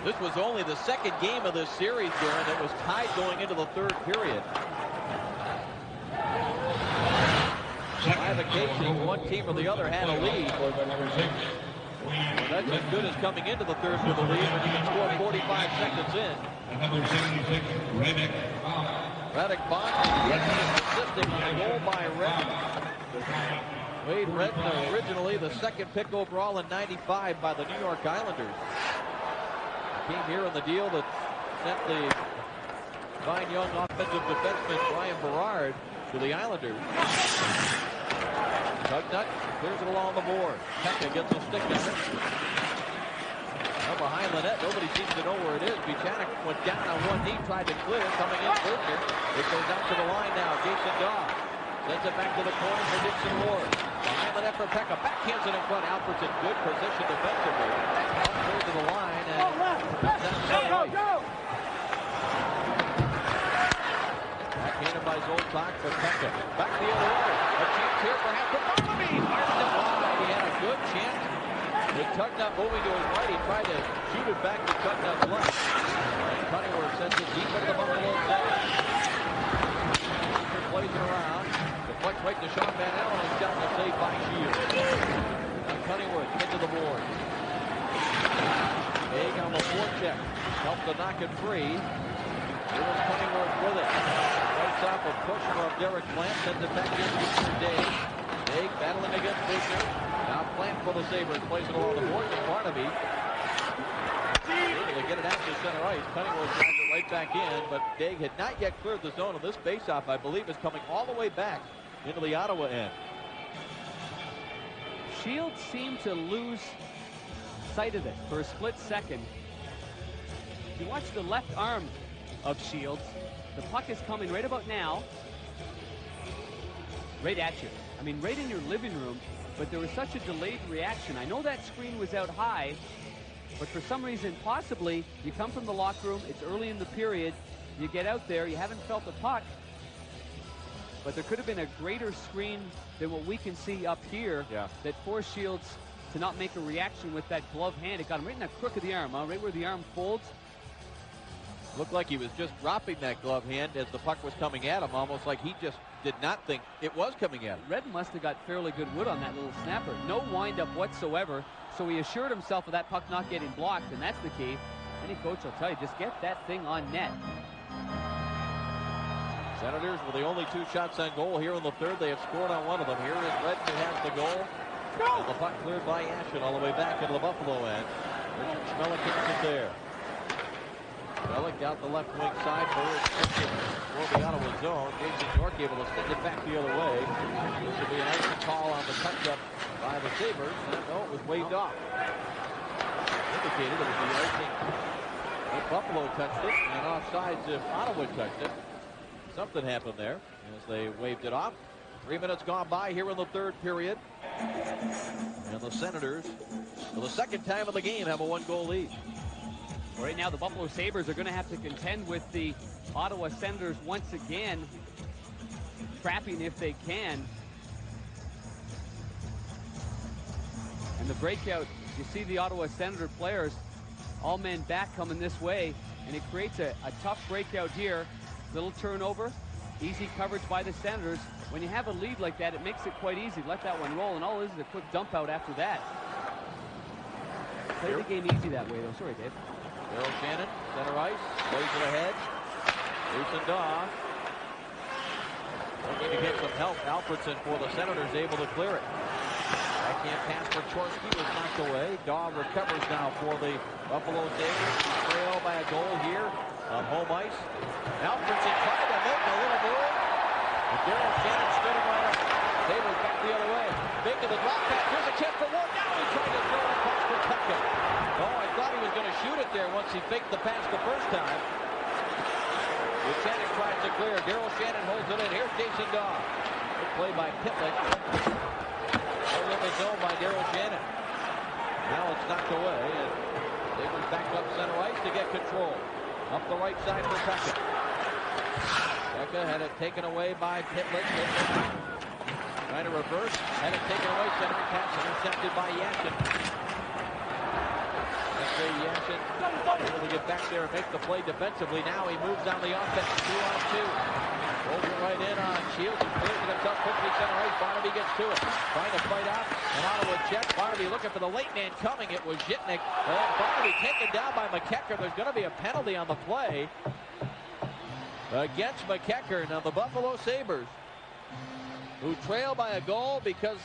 This was only the 2nd game of this series, Darren. It was tied going into the 3rd period. 5 occasions, one team or the other had a lead. Well, that's as good as coming into the 3rd with a lead when you can score 45 seconds in. Number 76, Radek. Radek Bond assisting on the goal by Redden. Wade Redden, originally the 2nd pick overall in '95 by the New York Islanders. Came here in the deal that sent the fine young offensive defenseman Brian Berard to the Islanders. Tugnut clears it along the board. Pekka gets a stick on it. Now behind the net, nobody seems to know where it is. Buchanan went down on one knee, tried to clear, coming in Berkner. It goes out to the line now. Jason Daw sends it back to the corner for Dixon Ward. Behind the net for Pekka. Backhands it in front. Alfred's in good position defensively. Goes to the line and go. Backhanded by Zoltak for Pekka. Back the other way. A chance here perhaps for Barnaby. Fires it wide. He had a good chance. With Tugnut moving to his right, he tried to shoot it back to Tugnut's left. And Cunningworth sends it deep into the Buffalo zone. Plays it around. Deflects right to Sean Van Allen and got the save by Shields. Now Cunningworth into the board. Haig on the forecheck. Helps to knock it free. Here's Cunningworth with it. Right off a push from Derek Plant. Sends it back in to Dave. Haig battling against Fisher. Now Plant for the Sabres, plays it along the board to Barnaby. Able to get it out to center ice. Cunningworth drives it right back in, but Daig had not yet cleared the zone, and this faceoff, I believe, is coming all the way back into the Ottawa end. Shields seemed to lose sight of this for a split second. You watch the left arm of Shields. The puck is coming right about now. right at you. I mean, right in your living room, but there was such a delayed reaction. I know that screen was out high, but for some reason, possibly, you come from the locker room, it's early in the period, you get out there, you haven't felt the puck, but there could have been a greater screen than what we can see up here that forced Shields to not make a reaction with that glove hand. It got him right in the crook of the arm, right where the arm folds. Looked like he was just dropping that glove hand as the puck was coming at him, almost like he just did not think it was coming at him. Redden must have got fairly good wood on that little snapper. No windup whatsoever, so he assured himself of that puck not getting blocked, and that's the key. Any coach will tell you, just get that thing on net. Senators with the only 2 shots on goal here in the third. They have scored on one of them. Here is Redden who has the goal. And the puck cleared by Ashen all the way back into the Buffalo end. Richard Schmelik gets it there. Schmelik out the left wing side. Burridge for the Ottawa zone. Jason York able to stick it back the other way. This will be an icing call on the touch-up by the Sabres. No, it was waved off. Indicated it was the icing if Buffalo touched it, and offsides if Ottawa touched it. Something happened there as they waved it off. 3 minutes gone by here in the third period. And the Senators, for the second time of the game, have a 1-goal lead. Right now, the Buffalo Sabres are going to have to contend with the Ottawa Senators once again, trapping if they can. And the breakout, you see the Ottawa Senator players, all men back coming this way, and it creates a tough breakout here. Little turnover, easy coverage by the Senators. When you have a lead like that, it makes it quite easy. Let that one roll, and all it is a quick dump out after that. Play the game easy that way, though. Sorry, Dave. Daryl Shannon, center ice, plays it ahead. Loosened off. Looking to get some help. Alfredson for the Senators, able to clear it. Backhand pass for Chorsky was knocked away. Daw recovers now for the Buffalo Sabres. Trail by a goal here on home ice. Alfredson tried to make a little move. And Daryl Shannon stood him right up. Sabres back the other way. Making the drop pass. Here's a chance for Ward. Now he tried to throw it across for Tucker. Oh, I thought he was going to shoot it there once he faked the pass the first time. Shannon tries to clear. Daryl Shannon holds it in. Here's Jason Daw. Good play by Pitlick. Over in the zone by Daryl Shannon. Now it's knocked away. And Sabres back up center ice to get control. Up the right side for Pekka. Pekka had it taken away by Pitlick. Trying to reverse. Had it taken away. Center pass intercepted by Yashin. Yashin able to get back there and make the play defensively. Now he moves down the offense. 2-on-2. Rolls it right in on Shields. He clears it himself quickly. Center ice. Barnaby gets to it. Trying to fight out. And Ottawa check. Barnaby looking for the late man coming. It was Zhitnik. And Barnaby taken down by McEachern. There's going to be a penalty on the play against McEachern on the Buffalo Sabres, who trail by a goal because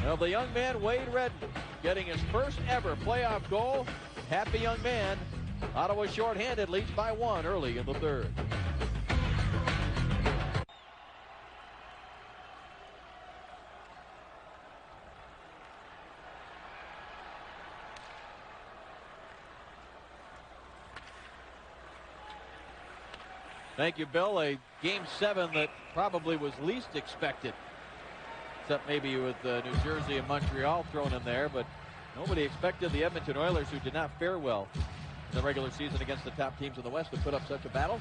of the young man Wade Redden getting his first ever playoff goal. Happy young man. Ottawa shorthanded, leads by 1 early in the third. Thank you, Bill. A game 7 that probably was least expected, except maybe with New Jersey and Montreal thrown in there, but nobody expected the Edmonton Oilers, who did not fare well in the regular season against the top teams in the West, to put up such a battle.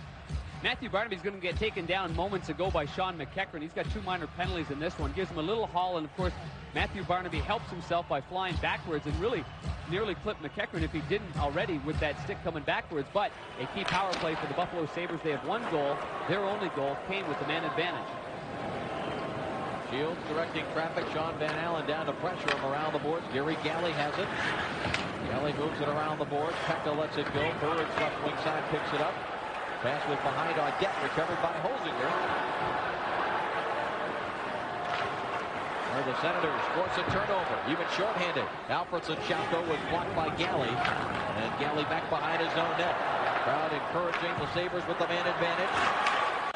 Matthew Barnaby's going to get taken down moments ago by Sean McEachern. He's got 2 minor penalties in this one. Gives him a little haul, and of course, Matthew Barnaby helps himself by flying backwards and really nearly clipped McEachern if he didn't already with that stick coming backwards. But a key power play for the Buffalo Sabres. They have 1 goal. Their only goal came with the man advantage. Shields directing traffic. Sean Van Allen down to pressure him around the boards. Gary Galley has it. Galley moves it around the board. Pekka lets it go. Burridge left wing side picks it up. Pass was behind Audette, recovered by Holzinger. The Senators force a turnover, even shorthanded. Alfredson shot though was blocked by Galley, and Galley back behind his own net. Crowd encouraging the Sabres with the man advantage.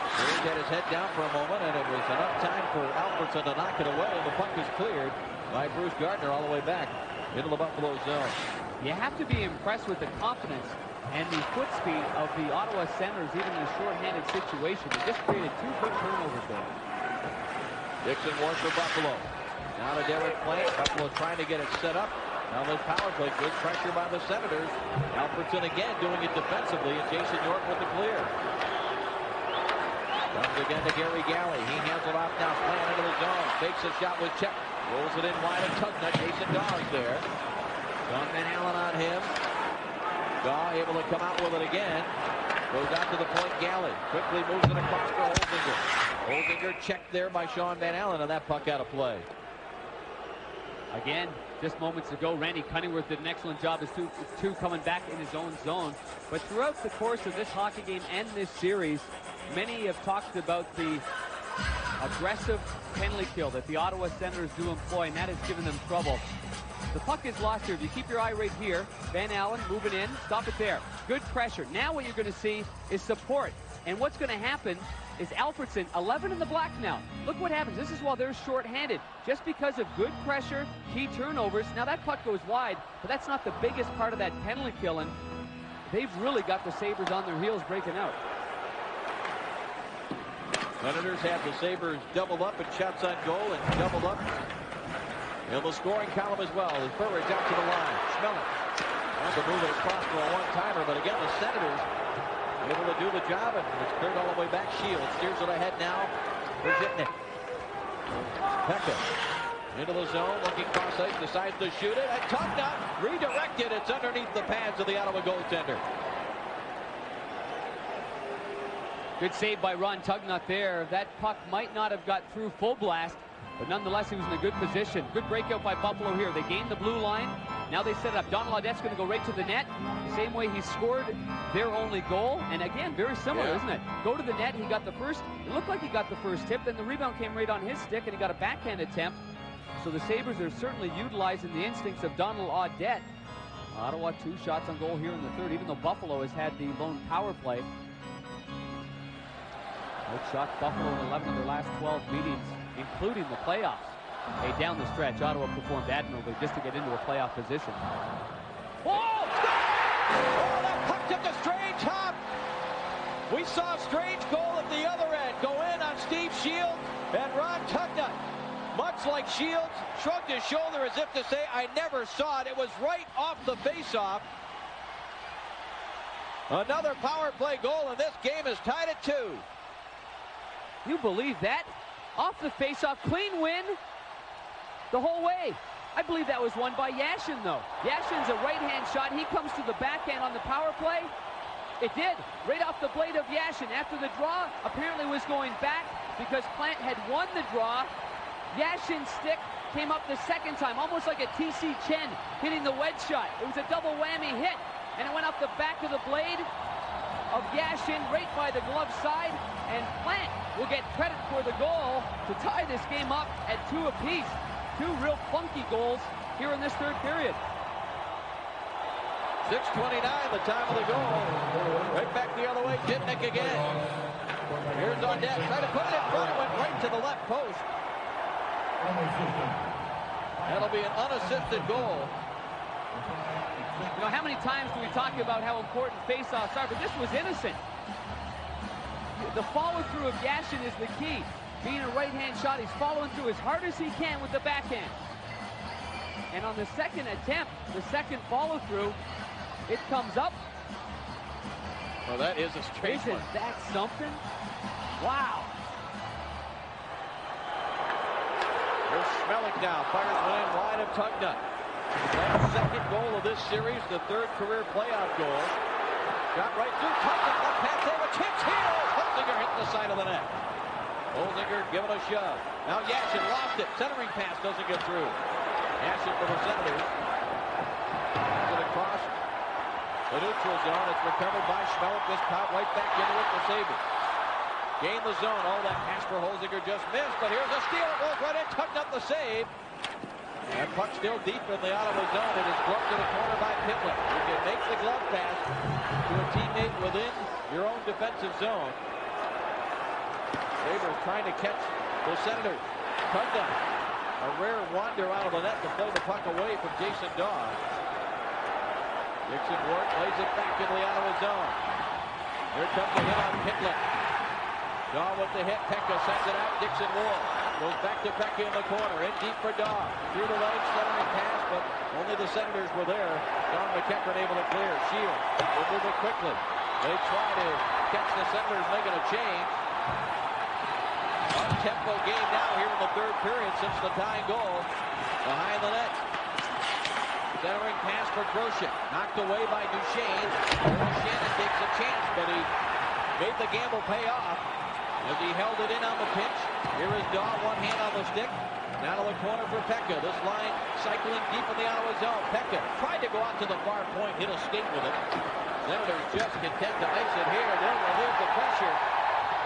Burridge had his head down for a moment, and it was enough time for Alfredson to knock it away, and the puck is cleared by Bruce Gardner all the way back into the Buffalo zone. You have to be impressed with the confidence and the foot speed of the Ottawa Senators, even in a shorthanded situation. They just created 2 quick turnovers there. Dixon Ward for Buffalo. Now to Derek Plant. Buffalo trying to get it set up. Now this power play. Good pressure by the Senators. Alfredson again doing it defensively, and Jason York with the clear. Comes again to Gary Galley. He hands it off now. Plant into the zone. Fakes a shot with check. Rolls it in wide of Tugnut. Jason Dawes there. John Van Allen on him. Daw able to come out with it again. Goes out to the point. Galley quickly moves it across to Holzinger. Holzinger checked there by Sean Van Allen, and that puck out of play. Again, just moments ago, Randy Cunningworth did an excellent job as two coming back in his own zone. But throughout the course of this hockey game and this series, many have talked about the aggressive penalty kill that the Ottawa Senators do employ, and that has given them trouble. The puck is lost here. If you keep your eye right here, Van Allen moving in, stop it there. Good pressure. Now what you're going to see is support. And what's going to happen is Alfredson, 11 in the black now. Look what happens. This is while they're short-handed. Just because of good pressure, key turnovers. Now that puck goes wide, but that's not the biggest part of that penalty kill, and they've really got the Sabres on their heels breaking out. Senators have the Sabres doubled up in shots on goal and doubled up in the scoring column as well. As Burridge out to the line. Schmeling wants to move it across for a one-timer, but again, the Senators able to do the job, and it's cleared all the way back. Shields steers it ahead now for Zitnik. Pekka into the zone, looking cross ice, decides to shoot it, and Tugnut redirected. It's underneath the pads of the Ottawa goaltender. Good save by Ron Tugnut there. That puck might not have got through full blast, but nonetheless, he was in a good position. Good breakout by Buffalo here. They gained the blue line. Now they set it up. Donald Audette's going to go right to the net. Same way he scored their only goal. And again, very similar, isn't it? Go to the net. He got the first. It looked like he got the first tip. Then the rebound came right on his stick, and he got a backhand attempt. So the Sabres are certainly utilizing the instincts of Donald Audette. Ottawa 2 shots on goal here in the third, even though Buffalo has had the lone power play. Outshot Buffalo in 11 of their last 12 meetings, including the playoffs. Hey, down the stretch, Ottawa performed admirably just to get into a playoff position. Oh, that puck took a strange hop. We saw a strange goal at the other end go in on Steve Shields, and Ron Tugnut, much like Shields, shrugged his shoulder as if to say, I never saw it. It was right off the faceoff. Another power play goal, and this game is tied at 2. You believe that? Off the faceoff, clean win the whole way. I believe that was won by Yashin, though. Yashin's a right-hand shot. He comes to the backhand on the power play. It did. Right off the blade of Yashin. After the draw, apparently was going back because Plant had won the draw. Yashin's stick came up the second time, almost like a T.C. Chen hitting the wedge shot. It was a double whammy hit, and it went off the back of the blade of Yashin right by the glove side, and Plant will get credit for the goal to tie this game up at 2 apiece. 2 real funky goals here in this third period. 6:29, the time of the goal. Right back the other way, Zitnik again. Here's Audette, trying to put it in front, it went right to the left post. That'll be an unassisted goal. You know, how many times do we talk about how important faceoffs are, but this was innocent. The follow-through of Yashin is the key. Being a right-hand shot, he's following through as hard as he can with the backhand. And on the second attempt, the second follow-through, it comes up. Well, that is a strange one. Isn't that something? Wow. Here's Schmeling now, fires one in wide of Tugnut. That second goal of this series, the third career playoff goal. Got right through Tugnut, left pass there, a chance here. Holzinger hit the side of the net. Holzinger giving a shove. Now Yashin lost it. Centering pass doesn't get through. Yashin for the Senators. Has it across the neutral zone. It's recovered by Schmeling. This caught right back into it for Sabres. Gain the zone. Oh, that pass for Holzinger just missed. But here's a steal. It rolls right in. Tugnut the save. And puck still deep in the Ottawa zone. It is gloved to the corner by Pitlick. You can make the glove pass to a teammate within your own defensive zone. Sabres trying to catch the Senators. Tugnut, a rare wander out of the net to play the puck away from Jason Dawes. Dixon Ward plays it back into the Ottawa zone. Here comes the hit on Pitlick. Daw with the hit. Pekka sends it out. Dixon Ward. Goes back to Becca in the corner. In deep for Daw. Through the legs, centering pass, but only the Senators were there. Don McEachern able to clear. Shields will move it quickly. They try to catch the Senators making a change. Up-tempo game now here in the third period since the tying goal. Behind the net. Centering pass for Groshek. Knocked away by Duchesne. Shannon takes a chance, but he made the gamble pay off as he held it in on the pinch. Here is Daw, one hand on the stick. Now to the corner for Pekka. This line cycling deep in the Ottawa zone. Pekka tried to go out to the far point, hit a skate with it. Senators just content to ice it here. They'll relieve the pressure.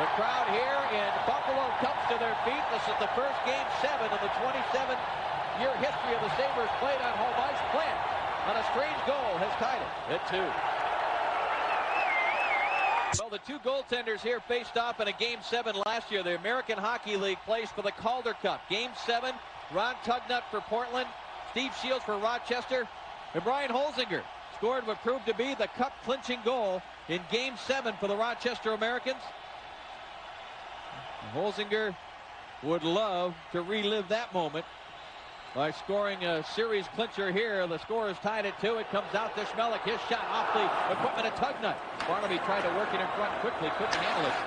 The crowd here in Buffalo comes to their feet. This is the first Game 7 of the 27-year history of the Sabres played on home ice. Plant on a strange goal has tied it at 2. Well, the two goaltenders here faced off in a Game 7 last year. The American Hockey League plays for the Calder Cup. Game 7, Ron Tugnut for Portland, Steve Shields for Rochester, and Brian Holzinger scored what proved to be the cup-clinching goal in Game 7 for the Rochester Americans. Holzinger would love to relive that moment by scoring a series clincher here. The score is tied at 2. It comes out to Schmelik. His shot off the equipment of Tugnut. Barnaby tried to work it in front quickly. Couldn't handle it.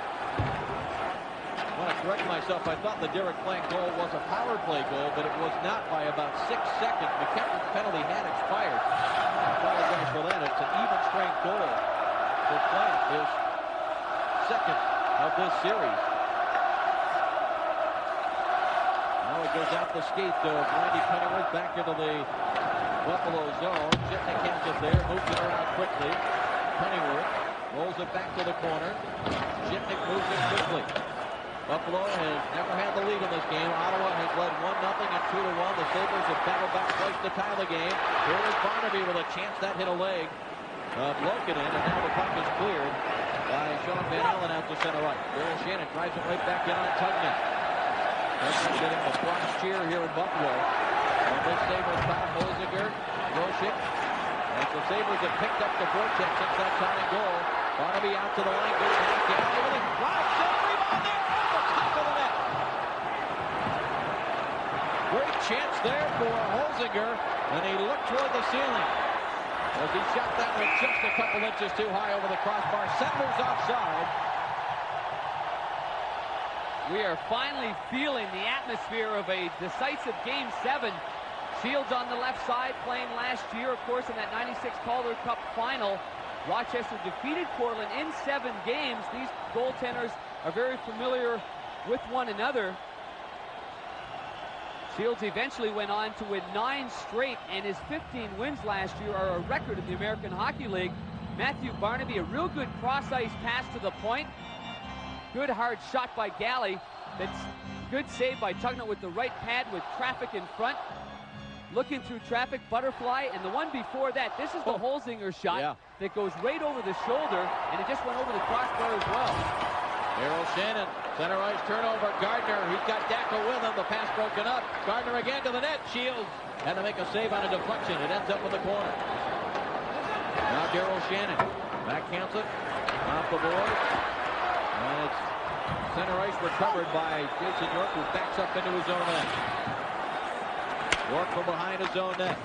I want to correct myself. I thought the Derek Plank goal was a power play goal, but it was not by about 6 seconds. McEachern's penalty had expired. I apologize for that. It's an even strength goal for Plank. His second of this series. Now it goes out the skate of Randy Pennyworth back into the Buffalo zone. Jitnik has it there, moves it around quickly. Pennyworth rolls it back to the corner. Jitnik moves it quickly. Buffalo has never had the lead in this game. Ottawa has led 1-0 and 2-1. The Sabres have battled back twice to tie the game. Here is Barnaby with a chance. That hit a leg. Bloken in, and now the puck is cleared by Sean Van Allen out to center right. Daryl Shannon drives it right back in on Tugnut. That's getting the cross cheer here in Buffalo. And this Sabres top, Holzinger, Groshek. As the Sabres have picked up the forecheck since that tying goal. Barnaby out to the line, goes back down, over the drive, shot, rebound there, off the top of the net. Great chance there for Holzinger, and he looked toward the ceiling as he shot that one just a couple inches too high over the crossbar. Senators offside. We are finally feeling the atmosphere of a decisive Game 7. Shields on the left side, playing last year, of course, in that 96 Calder Cup final. Rochester defeated Portland in 7 games. These goaltenders are very familiar with one another. Shields eventually went on to win 9 straight, and his 15 wins last year are a record in the American Hockey League. Matthew Barnaby, a real good cross-ice pass to the point. Good hard shot by Galley. That's good save by Tugnut with the right pad with traffic in front. Looking through traffic, butterfly, and the one before that, this is the Holzinger shot that goes right over the shoulder, and it just went over the crossbar as well. Daryl Shannon, center ice turnover. Gardner, he's got Dackel with him. The pass broken up. Gardner again to the net. Shields had to make a save on a deflection. It ends up in the corner. Now Daryl Shannon backhands it off the board. And it's center ice recovered by Jason York, who backs up into his own net. York from behind his own net.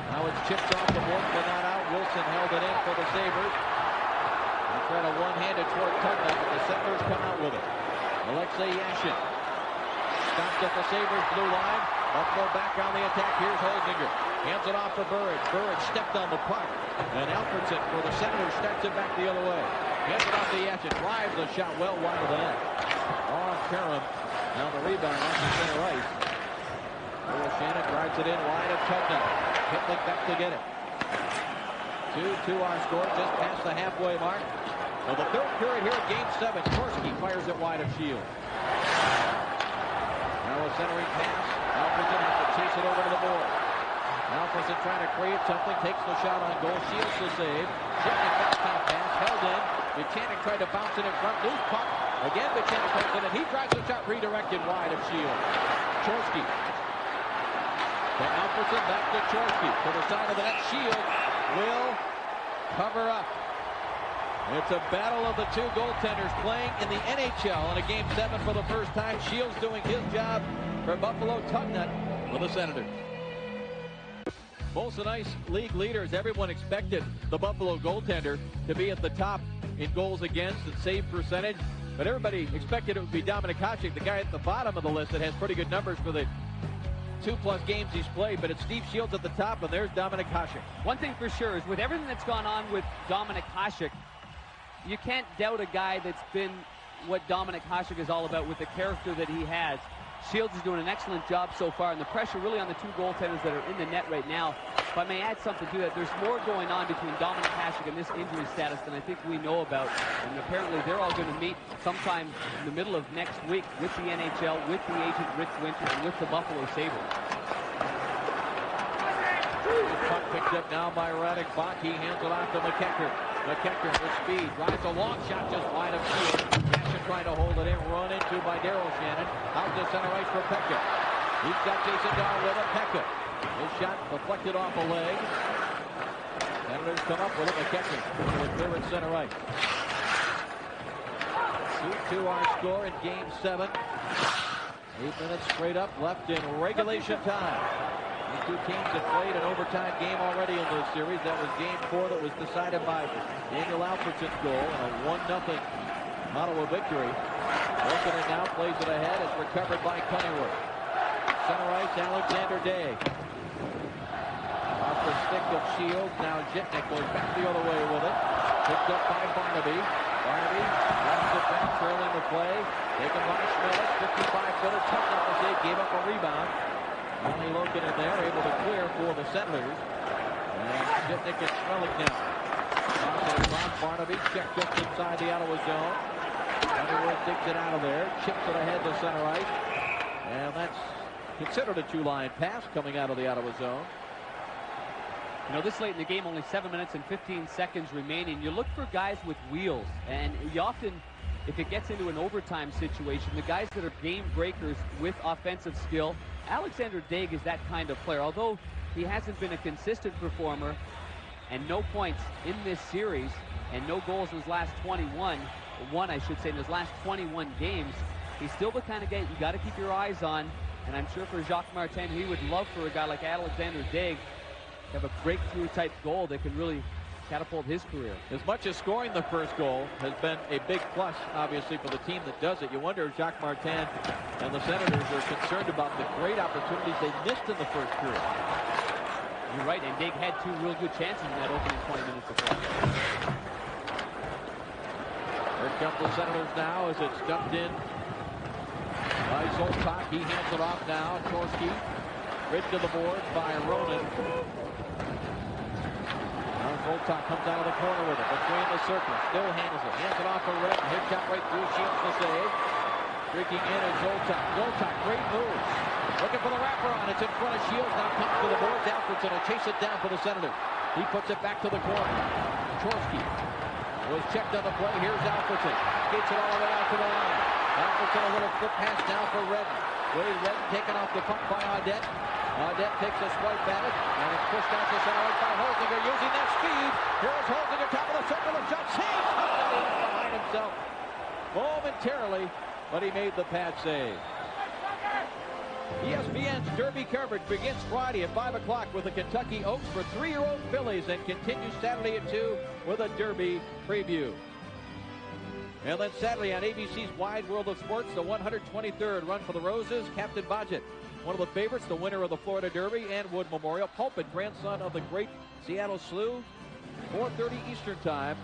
Now it's chipped off the board, but not out. Wilson held it in for the Sabres. They try to one-handed toward Tugnut, but the Senators come out with it. Alexei Yashin stopped at the Sabres blue line. Buffalo back on the attack. Here's Holzinger. Hands it off for Burridge. Burridge stepped on the puck. And Alfredson for the Senators starts it back the other way. Hands it off to Yashin. Drives the shot well wide of the net. On Karam. Now the rebound off the center ice. Daryl Shannon drives it in wide of Tugnut. Hitlick back to get it. 2-2 our score just past the halfway mark. Well, the third period here in Game 7. Korsky fires it wide of Shields. Now a centering pass. Alfredson has to chase it over to the board. Alfredson trying to create something. Takes the shot on goal. Shields the save. Jitnik backhand pass. Held in. Buchanan tried to bounce it in front. Loose puck. Again, Buchanan comes in, and he drives the shot redirected wide of Shields. Chorsky. To Alfredson, back to Chorsky. To the side of the net. Shields will cover up. It's a battle of the two goaltenders playing in the NHL in a Game 7 for the first time. Shields doing his job for Buffalo. Tugnut for the Senators. Both the nice league leaders. Everyone expected the Buffalo goaltender to be at the top in goals against and save percentage. But everybody expected it would be Dominik Hasek, the guy at the bottom of the list that has pretty good numbers for the 2+ games he's played. But it's Steve Shields at the top, and there's Dominik Hasek. One thing for sure is with everything that's gone on with Dominik Hasek, you can't doubt a guy that's been what Dominik Hasek is all about with the character that he has. Shields is doing an excellent job so far, and the pressure really on the two goaltenders that are in the net right now. If I may add something to that, there's more going on between Dominik Hasek and this injury status than I think we know about. And apparently they're all going to meet sometime in the middle of next week with the NHL, with the agent Rich Winter, and with the Buffalo Sabres. Puck picked up now by Radek Bach. He hands it off to McEachern. McEachern with speed, drives a long shot just wide of field. Yashin trying to hold it in, run into by Daryl Shannon. Out to center ice for Pekka. He's got Jason Dahl with him. Pekka. His shot deflected off a leg. Senators come up with it. McEachern will clear at center ice. 2-2 our score in Game 7. 8 minutes straight up left in regulation time. The two teams have played an overtime game already in this series. That was Game 4 that was decided by Daniel Alfredsson's goal and a 1-0 Ottawa victory. Wilson now plays it ahead. It's recovered by Cunningworth. Center ice, Alexander Day. Off the stick of Shields. Now Zhitnik goes back the other way with it. Picked up by Barnaby. Barnaby runs it back, trailing the play. Taken by Schmelik. 55-footer. Tough up the save. Gave up a rebound. Only Loken in there, able to clear for the Senators. And Zhitnik and Schmelik now. Barnaby checked just inside the Ottawa zone. Cunningworth digs it out of there. Chips it ahead to center ice. And that's considered a two-line pass coming out of the Ottawa zone. You know, this late in the game, only 7 minutes and 15 seconds remaining. You look for guys with wheels. And you often, if it gets into an overtime situation, the guys that are game breakers with offensive skill. Alexander Daig is that kind of player. Although he hasn't been a consistent performer and no points in this series and no goals in his last 21, I should say, in his last 21 games, he's still the kind of guy you got to keep your eyes on. And I'm sure for Jacques Martin, he would love for a guy like Alexander Daig to have a breakthrough type goal that can really catapult his career. As much as scoring the first goal has been a big plus, obviously, for the team that does it, you wonder if Jacques Martin and the Senators are concerned about the great opportunities they missed in the first period. You're right, and Daig had two real good chances in that opening 20 minutes of play. Here come the Senators now as it's dumped in by Zoltak. He hands it off now. Torski, ridden to the boards by Ronan. Zoltak comes out of the corner with it, between the circles, still handles it, hands it off for Red, hit shot right through, Shields to save. Streaking in is Zoltak. Zoltak, great move. Looking for the wraparound, it's in front of Shields, now comes to the boards. Alfredson will chase it down for the Senators. He puts it back to the corner. Chorski was checked on the play, here's Alfredson. Skates it all the way out to the line. Alfredson a little flip pass now for Redden. Wade Redden taken off the puck by Audette. Audette takes a swipe at it, and it's pushed out to center right by Holzinger, using that speed. Here's Holzinger, top of the circle, a shot, saved! Behind himself momentarily, but he made the pad save. ESPN's Derby coverage begins Friday at 5 o'clock with the Kentucky Oaks for 3-year-old fillies and continues Saturday at 2 with a Derby preview. And then Saturday on ABC's Wide World of Sports, the 123rd Run for the Roses. Captain Bodgett, one of the favorites, the winner of the Florida Derby and Wood Memorial. Pulpit, grandson of the great Seattle Slew. 4:30 Eastern Time,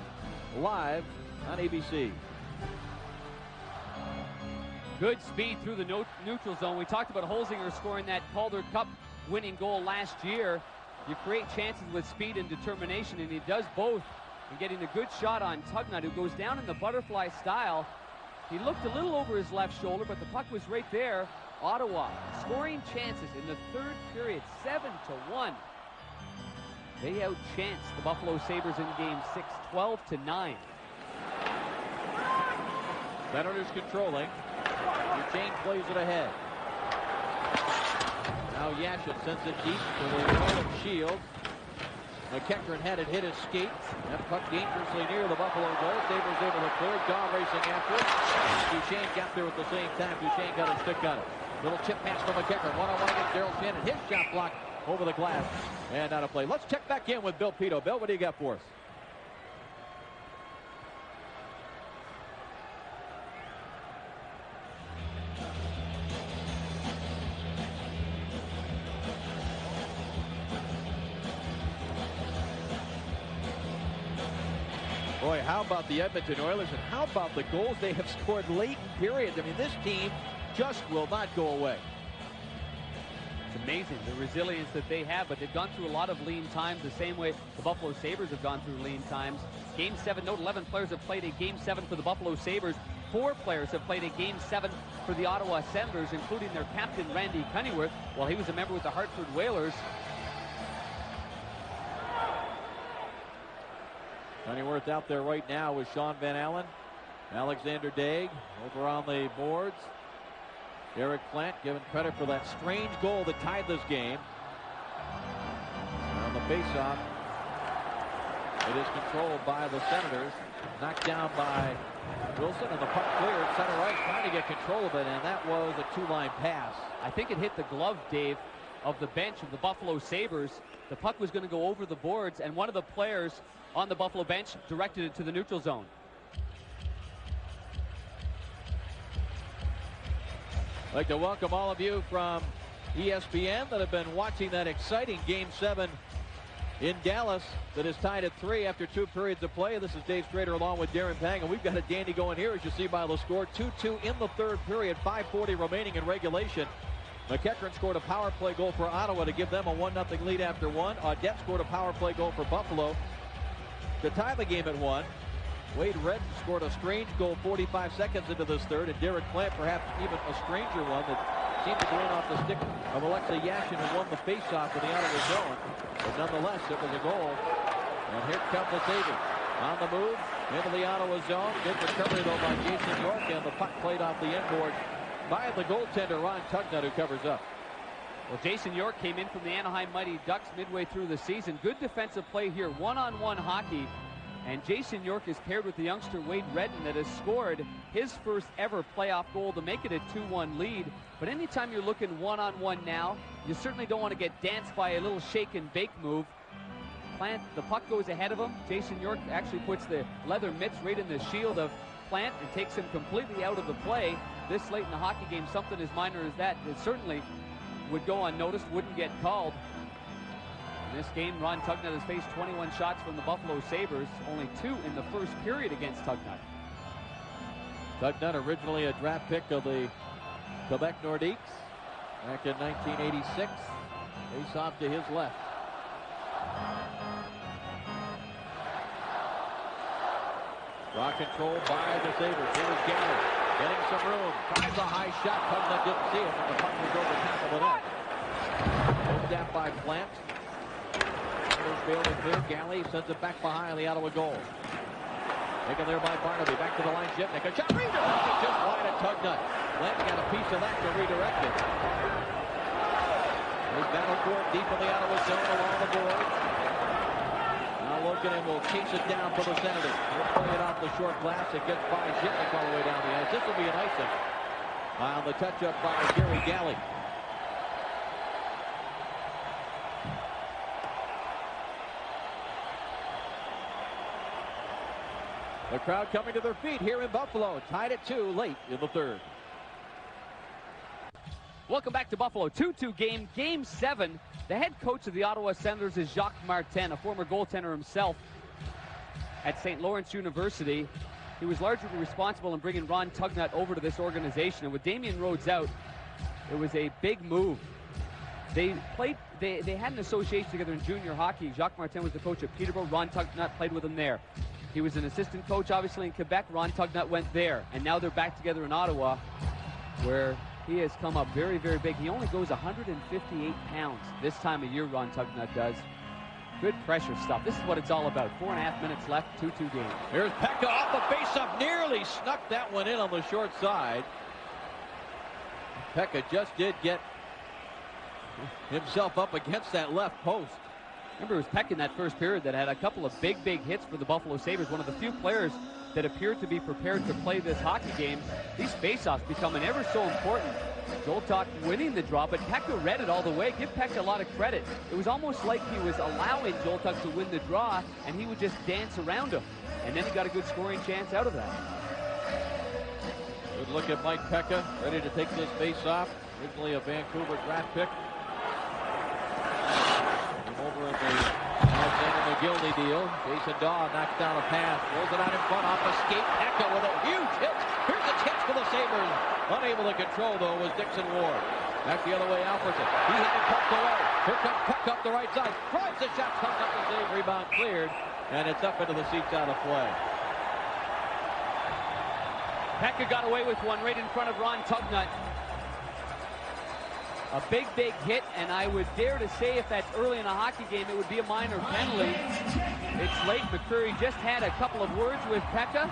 live on ABC. Good speed through the neutral zone. We talked about Holzinger scoring that Calder Cup winning goal last year. You create chances with speed and determination, and he does both. And getting a good shot on Tugnut, who goes down in the butterfly style. He looked a little over his left shoulder, but the puck was right there. Ottawa scoring chances in the third period, 7-1. They outchanced the Buffalo Sabres in Game 6, 12-9. Senators controlling. Eugene plays it ahead. Now Yashin sends it deep to the right of Shields. McEachern had it hit his skate. That puck dangerously near the Buffalo goal. Sabres able to clear. Daw racing after it. Duchesne got there at the same time. Duchesne got a stick on it. Little chip pass from McEachern. One-on-one against Daryl Shannon. His shot blocked over the glass. And out of play. Let's check back in with Bill Pito. Bill, what do you got for us? Boy, how about the Edmonton Oilers, and how about the goals they have scored late in periods? I mean, this team just will not go away. It's amazing, the resilience that they have, but they've gone through a lot of lean times the same way the Buffalo Sabres have gone through lean times. Game 7, note 11 players have played a Game 7 for the Buffalo Sabres. 4 players have played a Game 7 for the Ottawa Senators, including their captain, Randy Cunneyworth, while he was a member with the Hartford Whalers. Cunneyworth out there right now with Sean Van Allen. Alexander Daig over on the boards. Derek Plant given credit for that strange goal that tied this game. On the faceoff, it is controlled by the Senators. Knocked down by Wilson, and the puck cleared center right, trying to get control of it, and that was a two-line pass. I think it hit the glove, Dave, of the bench of the Buffalo Sabres. The puck was going to go over the boards, and one of the players on the Buffalo bench directed it to the neutral zone. I'd like to welcome all of you from ESPN that have been watching that exciting Game 7 in Dallas that is tied at 3 after 2 periods of play. This is Dave Strader along with Darren Pang, and we've got a dandy going here, as you see by the score. 2-2 in the third period, 5:40 remaining in regulation. McEachern scored a power play goal for Ottawa to give them a 1-0 lead after 1. Audette scored a power play goal for Buffalo to tie the game at 1. Wade Redden scored a strange goal 45 seconds into this third, and Derek Plant perhaps even a stranger one that seemed to go in off the stick of Alexei Yashin, who won the faceoff in the Ottawa zone. But nonetheless, it was a goal. And here come the Sabres on the move into the Ottawa zone. Good recovery though by Jason York, and the puck played off the inboard by the goaltender Ron Tugnutt, who covers up. Well, Jason York came in from the Anaheim Mighty Ducks midway through the season. Good defensive play here, one-on-one hockey. And Jason York is paired with the youngster Wade Redden that has scored his first ever playoff goal to make it a 2-1 lead. But anytime you're looking one-on-one now, you certainly don't want to get danced by a little shake and bake move. Plant, the puck goes ahead of him. Jason York actually puts the leather mitts right in the shield of Plant and takes him completely out of the play. This late in the hockey game, something as minor as that, it certainly would go unnoticed, wouldn't get called. In this game, Ron Tugnutt has faced 21 shots from the Buffalo Sabres, only 2 in the first period against Tugnutt. Tugnutt, originally a draft pick of the Quebec Nordiques back in 1986. Face off to his left. Draw control by the Sabres. Here is Galley getting some room. Tries a high shot. Tugnutt didn't see it, but the puck was over top of the net. Moved out by Plant. Failed to clear. Galley sends it back behind the Ottawa goal. Taken there by Barnaby. Back to the line. Shipnick. A shot redirected just wide at Tugnutt. Plant got a piece of that to redirect it. There's battle for it deep in the Ottawa zone along the board. Now Logan will chase it down for the Senators. He'll play it off the short glass. It gets by Shipnick all the way down the ice. This will be an icing on the touch-up by Gary Galley. The crowd coming to their feet here in Buffalo. Tied at 2 late in the third. Welcome back to Buffalo. 2-2 game, Game 7. The head coach of the Ottawa Senators is Jacques Martin, a former goaltender himself at St. Lawrence University. He was largely responsible in bringing Ron Tugnutt over to this organization. And with Damian Rhodes out, it was a big move. They had an association together in junior hockey. Jacques Martin was the coach at Peterborough. Ron Tugnutt played with him there. He was an assistant coach, obviously, in Quebec. Ron Tugnutt went there. And now they're back together in Ottawa, where he has come up very, very big. He only goes 158 pounds this time of year, Ron Tugnutt does. Good pressure stuff. This is what it's all about. 4.5 minutes left, 2-2 game. Here's Pekka off the face-up. Nearly snuck that one in on the short side. Pekka just did get himself up against that left post. Remember, it was Peck in that first period that had a couple of big hits for the Buffalo Sabres. One of the few players that appeared to be prepared to play this hockey game. These faceoffs becoming ever so important. Zoltak winning the draw, but Pekka read it all the way. Give Pekka a lot of credit. It was almost like he was allowing Zoltak to win the draw, and he would just dance around him. And then he got a good scoring chance out of that. Good look at Mike Pekka, ready to take this face-off. Originally a Vancouver draft pick. Over in the Alexander McGillney deal. Jason Daw knocks down a pass, rolls it out in front off a skate. Pekka with a huge hit. Here's a chance for the Sabres. Unable to control, though, was Dixon Ward. Back the other way, Alfredson. He had it tucked away. Here comes Pekka up the right side. Drives the shot, comes up the save, rebound cleared, and it's up into the seats out of play. Pekka got away with one right in front of Ron Tugnut. A big hit, and I would dare to say if that's early in a hockey game, it would be a minor penalty. It's late. McCreary just had a couple of words with Pekka.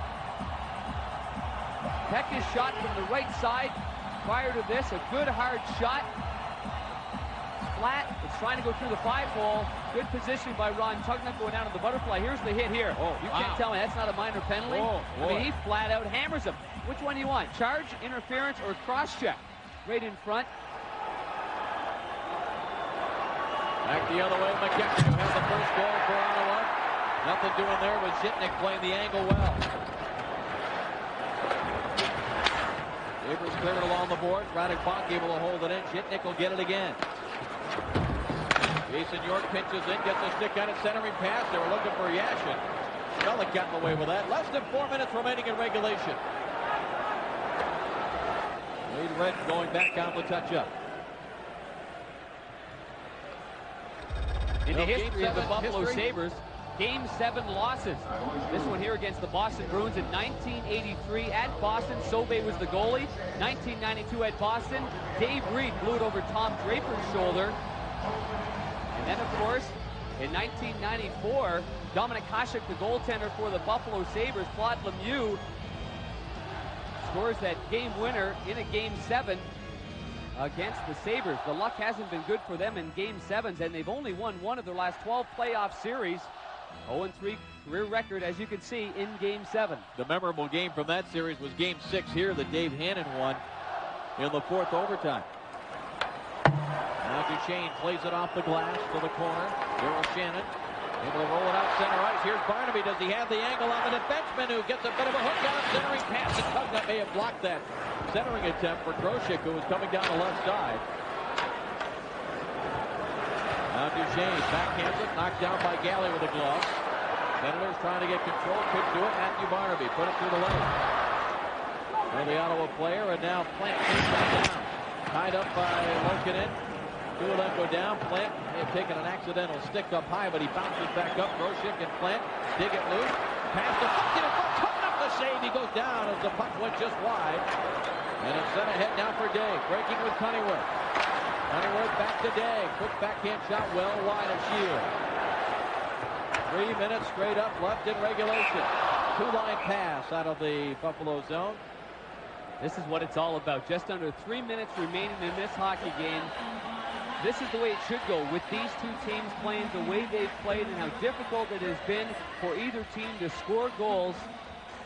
Pekka's shot from the right side. Prior to this, a good hard shot. Flat. It's trying to go through the 5-hole. Good position by Ron Tugnut going down to the butterfly. Here's the hit here. Oh, you can't tell me that's not a minor penalty. Oh, I mean, he flat out hammers him. Which one do you want? Charge, interference, or cross-check? Right in front. Back the other way, McKechnie, who has the first goal for Ottawa. Nothing doing there with Zhitnik playing the angle well. Sabres cleared it along the boards. Radek Bonk able to hold it in. Zhitnik will get it again. Jason York pinches in, gets a stick on it, centering pass. They were looking for Yashin. Skellick got away with that. Less than 4 minutes remaining in regulation. Wade Red going back on the touch-up. In the history of the Buffalo Sabres, Game 7 losses. This one here against the Boston Bruins in 1983 at Boston. Sauvé was the goalie. 1992 at Boston, Dave Reed blew it over Tom Draper's shoulder. And then, of course, in 1994, Dominik Hasek, the goaltender for the Buffalo Sabres, Claude Lemieux, scores that game winner in a Game 7 against the Sabres. The luck hasn't been good for them in Game 7s, and they've only won one of their last 12 playoff series. 0-3 career record, as you can see, in Game 7. The memorable game from that series was Game 6 here that Dave Hannon won in the 4th overtime. Now Duchesne plays it off the glass to the corner. Daryl Shannon able to roll it out center ice. Here's Barnaby. Does he have the angle on the defenseman who gets a bit of a hook down, centering pass? And Tugnut may have blocked that centering attempt for Grosek, who was coming down the left side. Now Duchesne backhands it, knocked down by Galley with a glove. Senators trying to get control, could do it. Matthew Barnaby put it through the leg. For the Ottawa player, and now Plant takes that down. Tied up by Lokinen. Two of them go down. Plant may have taken an accidental stick up high, but he bounces back up. Grosek and Plant dig it loose. Pass the puck in front, coming up the save. He goes down as the puck went just wide. And it's sent ahead now for Day. Breaking with Cunningham. Cunningham back to Day. Quick backhand shot well wide of Shield. 3 minutes straight up left in regulation. Two-line pass out of the Buffalo zone. This is what it's all about. Just under 3 minutes remaining in this hockey game. This is the way it should go with these two teams playing the way they've played and how difficult it has been for either team to score goals.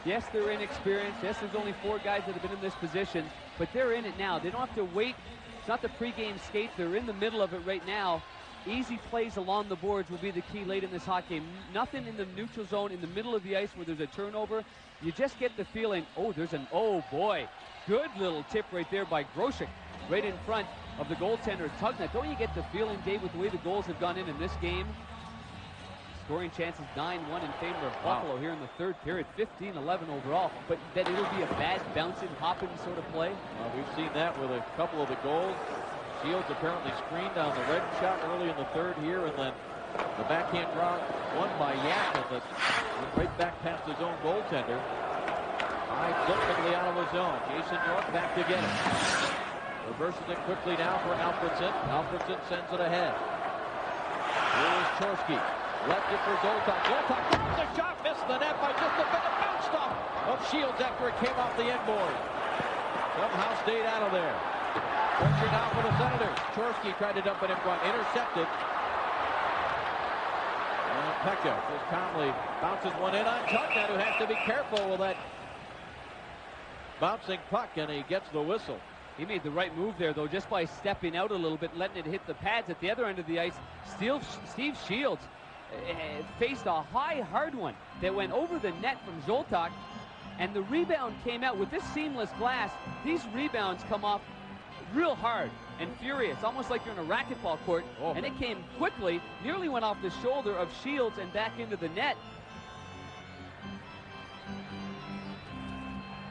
Yes, they're inexperienced. Yes, there's only 4 guys that have been in this position, but they're in it now. They don't have to wait. It's not the pregame skate. They're in the middle of it right now. Easy plays along the boards will be the key late in this hockey game. Nothing in the neutral zone in the middle of the ice where there's a turnover. You just get the feeling, oh boy, good little tip right there by Grosek right in front of the goaltender Tugnut. Don't you get the feeling, Dave, with the way the goals have gone in this game? Scoring chances 9-1 in favor of Buffalo here in the 3rd period, 15-11 overall. But that it'll be a bad bouncing, hopping sort of play. We've seen that with a couple of the goals. Shields apparently screened on the red shot early in the 3rd here, and then the backhand draw won by Yashin that went right back past his own goaltender. High flip into the Ottawa zone. Jason York back to get it. Reverses it quickly now for Alfredson. Alfredson sends it ahead. Here's Chorsky. Left it for Zoltak. Zoltak throws the shot, missed the net by just a bit. It bounced off of Shields after it came off the end board. Somehow stayed out of there. Pressure now for the Senators. Chorsky tried to dump it in front. Intercepted. Pekka just calmly bounces one in on Tugnutt, who has to be careful with that bouncing puck, and he gets the whistle. He made the right move there, though, just by stepping out a little bit, letting it hit the pads at the other end of the ice. Steve Shields faced a high, hard one that went over the net from Zoltak, and the rebound came out. With this seamless glass, these rebounds come off real hard and furious, almost like you're in a racquetball court, and it came quickly, nearly went off the shoulder of Shields and back into the net.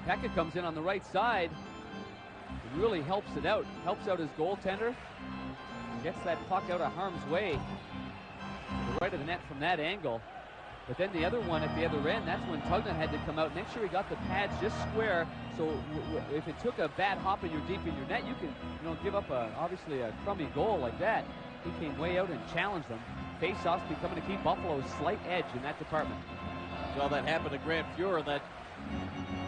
Pekka comes in on the right side. It really helps it out. Helps out his goaltender. Gets that puck out of harm's way. To the right of the net from that angle. But then the other one at the other end, that's when Tugnutt had to come out, make sure he got the pads just square. So if it took a bad hop and you're deep in your net, you can, give up obviously a crummy goal like that. He came way out and challenged them. Face-offs becoming to keep Buffalo's slight edge in that department. Saw that happen to Grant Fuhr in that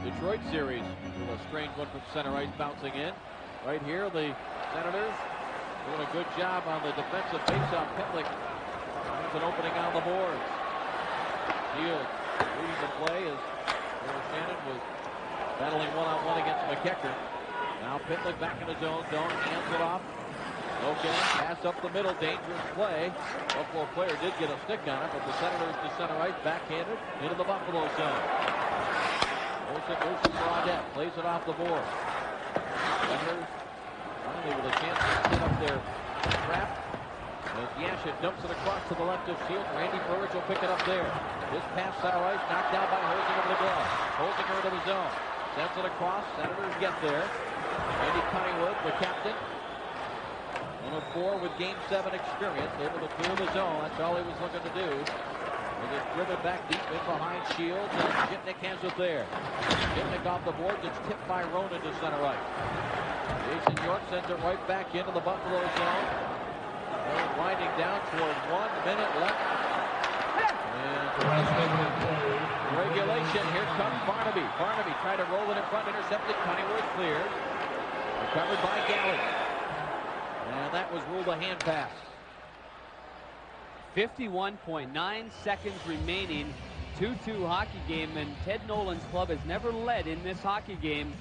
Detroit series with a strange one from center ice bouncing in. Right here, the Senators doing a good job on the defensive face-off. Pitlick has an opening on the boards. Shields leading the play as Shannon was battling one-on-one against McEachern. Now Pitlick back in his own zone, hands it off. Okay, pass up the middle, dangerous play. Buffalo player did get a stick on it, but the Senators to center ice, backhanded into the Buffalo zone. Olsen for Audette, plays it off the board. Senators finally with a chance to set up their trap. As Yashin dumps it across to the left of Shields, Randy Burridge will pick it up there. This pass center ice, knocked down by Holzinger with the glove. Holzinger into the zone. Sends it across. Senators get there. Andy Cunningwood, the captain. 1 of 4 with Game 7 experience. Able to clear the zone. That's all he was looking to do. With it driven back deep in behind Shields, and Gitnick has it there. Gitnick off the boards. It's tipped by Ronan to center ice. Jason York sends it right back into the Buffalo zone. Winding down toward 1 minute left. And regulation, here comes Barnaby. Barnaby tried to roll it in front, intercepted. Cunningworth cleared. Recovered by Galley. And that was ruled a hand pass. 51.9 seconds remaining. 2-2 hockey game, and Ted Nolan's club has never led in this hockey game.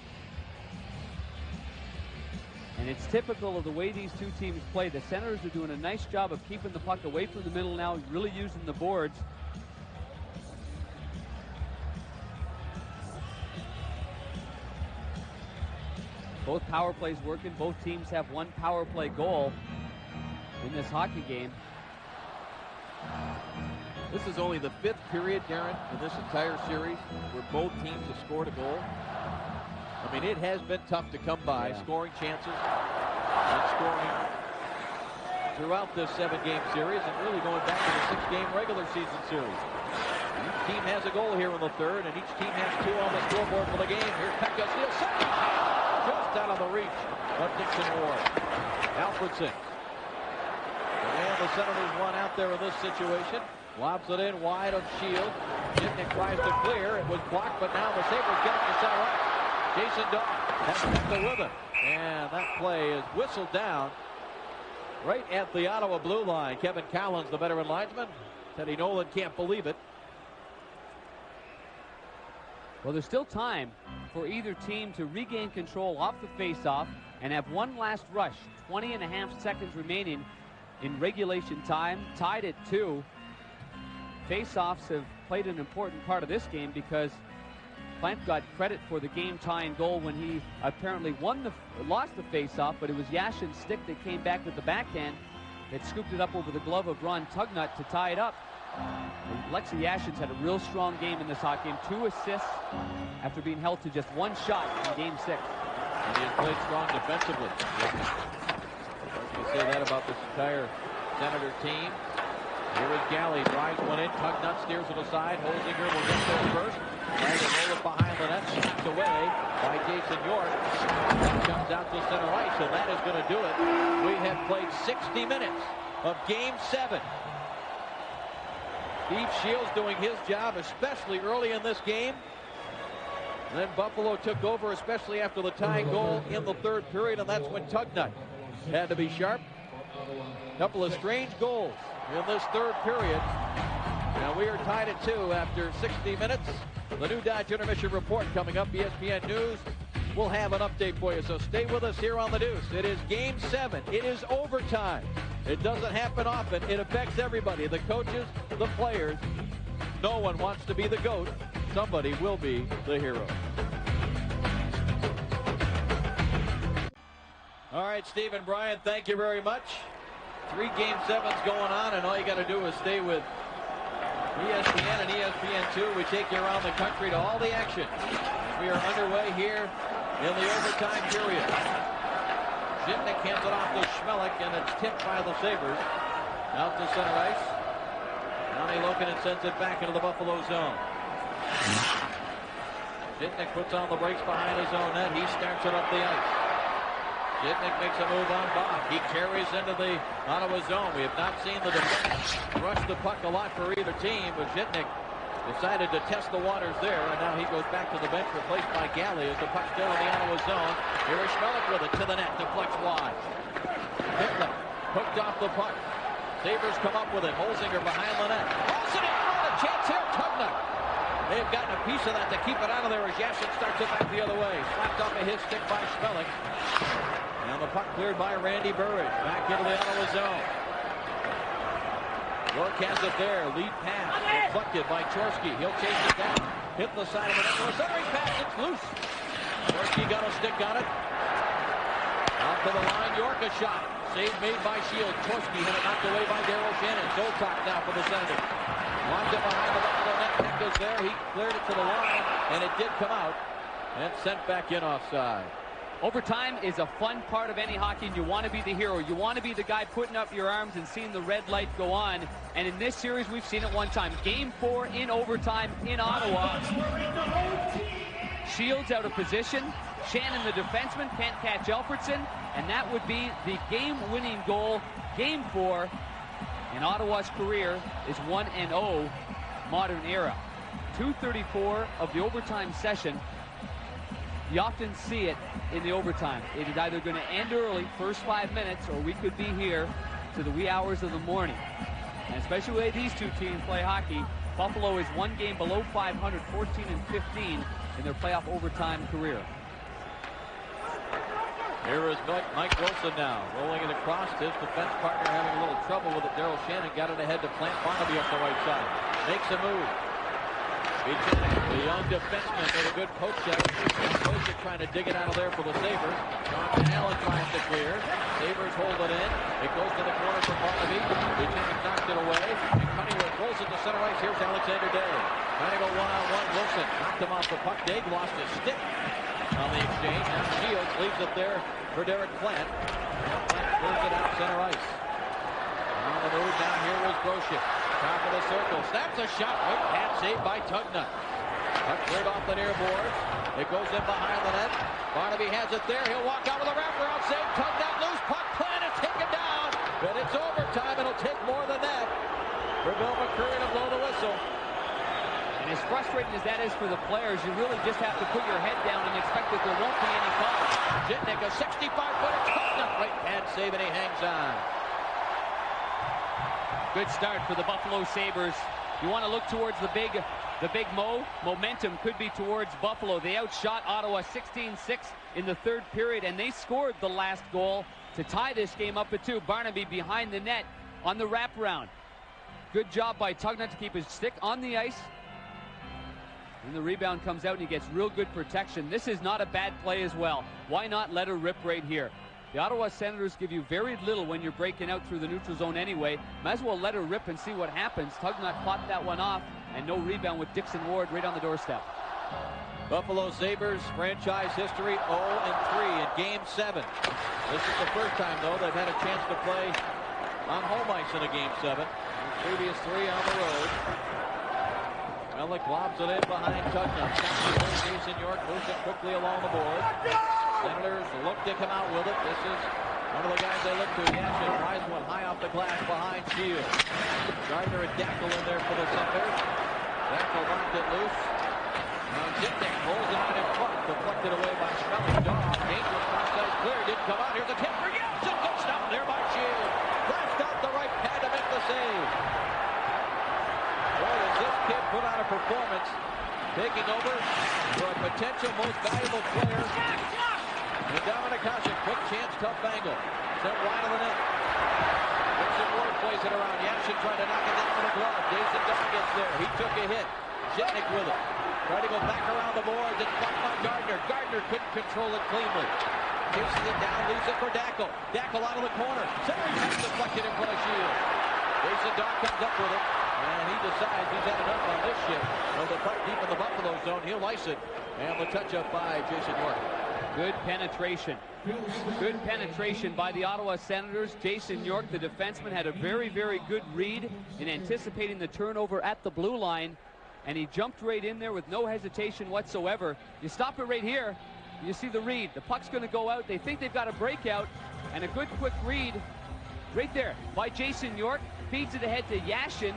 And it's typical of the way these two teams play. The Senators are doing a nice job of keeping the puck away from the middle now, really using the boards. Both power plays working. Both teams have 1 power play goal in this hockey game. This is only the 5th period, Darren, in this entire series where both teams have scored a goal. I mean, it has been tough to come by, scoring chances and scoring throughout this 7-game series, and really going back to the 6-game regular season series. Each team has a goal here in the 3rd, and each team has 2 on the scoreboard for the game. Here's Pekka, steals second, just out of the reach of Dixon Ward. Alfredson, and the Senators won out there in this situation. Lobs it in wide of Shields. Gitnick tries to clear. It was blocked, but now the Sabres get it to center right. Jason Daw has Pekka with him. And that play is whistled down right at the Ottawa blue line. Kevin Collins, the veteran linesman. Teddy Nolan can't believe it. Well, there's still time for either team to regain control off the faceoff and have one last rush. 20.5 seconds remaining in regulation time. Tied at 2. Faceoffs have played an important part of this game because Plant got credit for the game-tying goal when he apparently lost the face-off, but it was Yashin's stick that came back with the backhand that scooped it up over the glove of Ron Tugnutt to tie it up. Alexei Yashin's had a real strong game in this hockey game. 2 assists after being held to just 1 shot in Game 6. And he has played strong defensively. I was going to say that about this entire Senator team. Here is Galley, drives one in, Tugnutt steers it aside. Holzinger will get there first. Trying to roll it behind the net, knocked away by Jason York. That comes out to center ice, and that is going to do it. We have played 60 minutes of Game 7. Steve Shields doing his job, especially early in this game. And then Buffalo took over, especially after the tying goal in the 3rd period, and that's when Tugnutt had to be sharp. Couple of strange goals in this 3rd period. Now we are tied at 2 after 60 minutes. The new Dodge Intermission Report coming up. ESPN News will have an update for you, so stay with us here on the Deuce. It is Game 7. It is overtime. It doesn't happen often. It affects everybody, the coaches, the players. No one wants to be the GOAT. Somebody will be the hero. All right, Steve and Brian, thank you very much. 3 Game 7s going on, and all you got to do is stay with ESPN and ESPN2. We take you around the country to all the action. We are underway here in the overtime period. Zipnik hands it off to Schmelik, and it's tipped by the Sabres. Out to center ice. Johnny Lokinen sends it back into the Buffalo zone. Zipnik puts on the brakes behind his own net. He starts it up the ice. Zipnik makes a move on Bach. He carries into the Ottawa zone. We have not seen the defense rush the puck a lot for either team, but Zipnik decided to test the waters there, and now he goes back to the bench, replaced by Galley as the puck still in the Ottawa zone. Here is Schmelik with it to the net, deflects wide. Hitler hooked off the puck. Sabres come up with it. Holzinger behind the net. Olsen in front, a chance here, Tugnutt. They've gotten a piece of that to keep it out of there as Yashin starts it back the other way. Slapped off of his stick by Schmelik. And the puck cleared by Randy Burridge. Back into the Ottawa zone. York has it there. Lead pass. Deflected by Chorsky. He'll chase it down. Hit the side of the net. A centering pass. It's loose. Chorsky got a stick on it. Out to the line. York a shot. Save made by Shields. Chorsky had it knocked away by Daryl Shannon. Zoltak now for the Senators. Locked it behind the Buffalo net. Peck is there. He cleared it to the line. And it did come out. And sent back in offside. Overtime is a fun part of any hockey, and you want to be the hero. You want to be the guy putting up your arms and seeing the red light go on. And in this series, we've seen it one time. Game 4 in overtime in Ottawa. Shields out of position. Shannon, the defenseman, can't catch Alfredson. And that would be the game-winning goal. Game 4 in Ottawa's career is 1-0 modern era. 2:34 of the overtime session. You often see it in the overtime. It is either going to end early, first 5 minutes, or we could be here to the wee hours of the morning. And especially the way these two teams play hockey, Buffalo is 1 game below 500, 14-15 in their playoff overtime career. Here is Mike Wilson now, rolling it across. His defense partner having a little trouble with it. Daryl Shannon got it ahead to plant Barnaby up the right side. Makes a move. The young defenseman made a good poke check. Poke trying to dig it out of there for the Sabres. John Allen tries to clear. Sabres hold it in. It goes to the corner for Barnaby. Lieutenant knocked it away. And Cunningworth rolls it to center ice. Here's Alexander Day. Trying to go one-on-one. Wilson knocked him off the puck. Day lost his stick on the exchange. Now Shields leaves it there for Derek Plant. Plant clears it out center ice. On the move down here is Broshik. Top of the circle. Snaps a shot. Right pad saved by Tugnutt. Puck cleared off the near boards. It goes in behind the net. Barnaby has it there. He'll walk out with a wraparound save. Tugnutt loose. Puck planted. Taken down. But it's overtime. It'll take more than that for Bill McCurry to blow the whistle. And as frustrating as that is for the players, you really just have to put your head down and expect that there won't be any calls. Zipnik, a 65-footer. Tugnutt right pad save, and he hangs on. Good start for the Buffalo Sabres. You want to look towards the big momentum could be towards Buffalo. They outshot Ottawa 16-6 in the third period, and they scored the last goal to tie this game up at 2. Barnaby behind the net on the wraparound. Good job by Tugnutt to keep his stick on the ice. And the rebound comes out, and he gets real good protection. This is not a bad play as well. Why not let her rip right here? The Ottawa Senators give you very little when you're breaking out through the neutral zone anyway. Might as well let her rip and see what happens. Tugnutt fought that one off, and no rebound with Dixon Ward right on the doorstep. Buffalo Sabres franchise history 0-3 in Game 7. This is the first time, though, they've had a chance to play on home ice in a Game 7. The previous 3 on the road. Mellick lobs it in behind Tugnutt. Jason York moves it quickly along the board. Senators look to come out with it. This is one of the guys they look to. Yashin tries one high off the glass behind Shields. Gardner and Dackel in there for the Senators. Dackel knocked it loose. Now Zipnik rolls it out in front. Deflected away by Schmelik. Dog. Dangerous cross-ice clear. Didn't come out. Here's a tip for Yashin. Good stop there by Shields. Flashed out the right pad to make the save. performance, taking over for a potential most valuable player. And Dominic Hasek, quick chance, tough angle. Sent wide of the net. Dixon Ward plays it around. Yashin tried to knock it down with a glove. Jason Dunn gets there. He took a hit. Zhitnik with it. Tried to go back around the boards. It's blocked by Gardner. Gardner couldn't control it cleanly. Chases it down, leaves it for Dackel. Dackel out of the corner. Centering pass deflected in front of Shields. Jason Dunn comes up with it. And he decides he's had enough on this shift. Of the puck deep in the Buffalo zone. He'll ice it. And the touch-up by Jason York. Good penetration. Good penetration by the Ottawa Senators. Jason York, the defenseman, had a very, very good read in anticipating the turnover at the blue line. And he jumped right in there with no hesitation whatsoever. You stop it right here. You see the read. The puck's going to go out. They think they've got a breakout. And a good quick read right there by Jason York. Feeds it ahead to Yashin.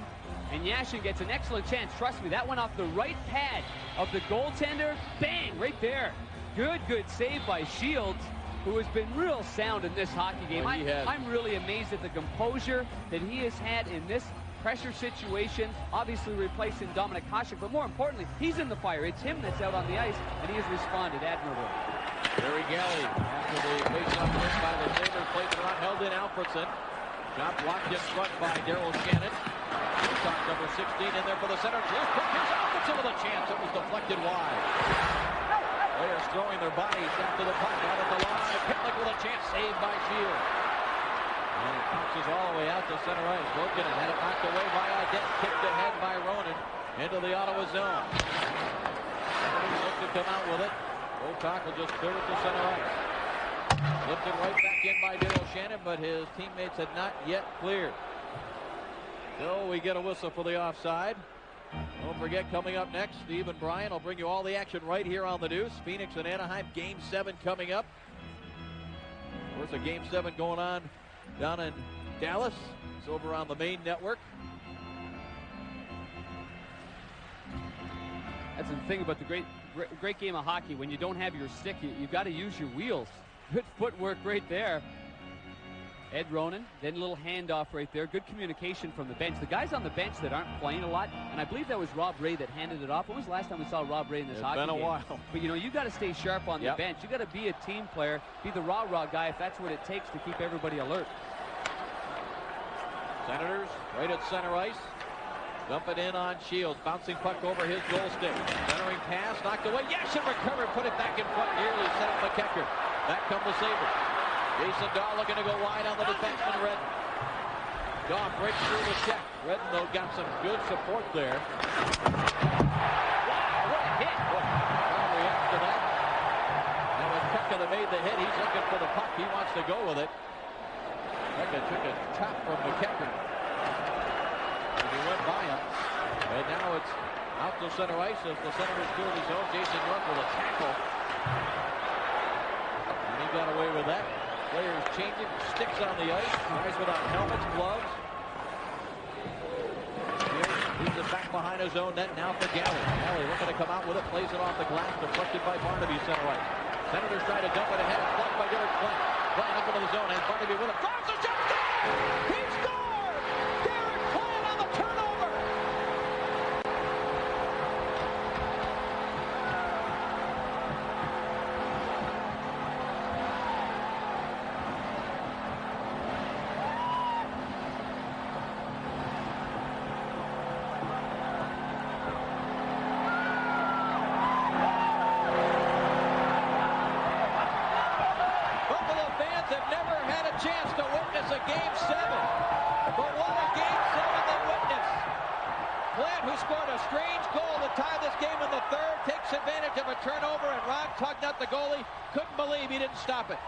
And Yashin gets an excellent chance. Trust me, that went off the right pad of the goaltender. Bang! Right there. Good save by Shields, who has been real sound in this hockey game. I'm really amazed at the composure that he has had in this pressure situation, obviously replacing Dominic Hasek, but more importantly, he's in the fire. It's him that's out on the ice, and he has responded admirably. Barry Galley, after the face-off win by the Sabres, plays it around, held in Alfredson. Shot blocked in front by Daryl Shannon. Shot number 16 in there for the center. Here's Alfredson with a chance. It was deflected wide. Players throwing their bodies after the puck out at the line. Pitlick with a chance, saved by Shields. And it bounces all the way out to center ice. Broken and had it knocked away by Audette. Kicked ahead by Ronan into the Ottawa zone. Somebody looks to come out with it. Botok will just clear it to center ice. Lifted right back in by Daryl Shannon, but his teammates had not yet cleared. So we get a whistle for the offside. Don't forget, coming up next, Steve and Brian will bring you all the action right here on the Deuce. Phoenix and Anaheim, Game 7 coming up. There's a Game 7 going on down in Dallas. It's over on the main network. That's the thing about the great game of hockey. When you don't have your stick, you've got to use your wheels. Good footwork right there. Ed Ronan, then a little handoff right there. Good communication from the bench. The guys on the bench that aren't playing a lot, and I believe that was Rob Ray that handed it off. When was the last time we saw Rob Ray in this hockey game? It's been a while. But, you know, you got to stay sharp on the bench. You got to be a team player, be the rah-rah guy if that's what it takes to keep everybody alert. Senators right at center ice. Dump it in on Shields. Bouncing puck over his goal stick. Centering pass, knocked away. Yashin recovered, put it back in front, nearly set up McKecker. Back come the Sabres. Jason Daw looking to go wide on the defenseman, Redden. Daw breaks through the check. Redden, though, got some good support there. Wow, what a hit. Well, reacts to that. And when Pekka made the hit, he's looking for the puck. He wants to go with it. Pekka took a tap from McKecker. And he went by him. And now it's out to center ice as the Senators clear the zone. Jason York with a tackle. And he got away with that. Players changing, sticks on the ice, guys without helmets, gloves. He's it back behind his own net now for Galley. Galley looking to come out with it, plays it off the glass, deflected by Barnaby, center ice. Senators try to dump it ahead, blocked by Derek Flynn. Flynn up into the zone, and Barnaby with it. Drives the shot, he scored! Derek Flynn on the turnover! Chance to witness a Game 7. But what a Game 7 they witnessed. Flynn, who scored a strange goal to tie this game in the third, takes advantage of a turnover, and Ron Tugnut, the goalie, couldn't believe he didn't stop it.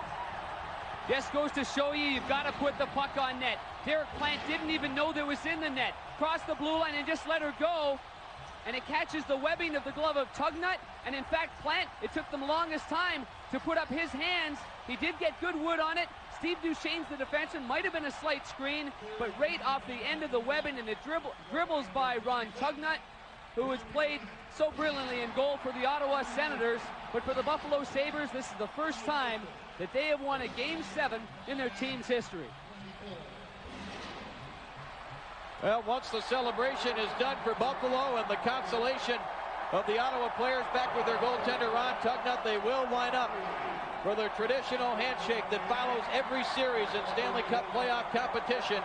Just goes to show you've got to put the puck on net. Derek Plant didn't even know there was in the net. Crossed the blue line and just let her go. And it catches the webbing of the glove of Tugnut. And in fact, Plant, it took them longest time to put up his hands. He did get good wood on it. Steve Duchesne's the defenseman. Might have been a slight screen, but right off the end of the webbing, and it dribbles by Ron Tugnut, who has played so brilliantly in goal for the Ottawa Senators. But for the Buffalo Sabres, this is the first time that they have won a Game 7 in their team's history. Well, once the celebration is done for Buffalo and the consolation of the Ottawa players back with their goaltender Ron Tugnutt, they will line up for their traditional handshake that follows every series in Stanley Cup playoff competition.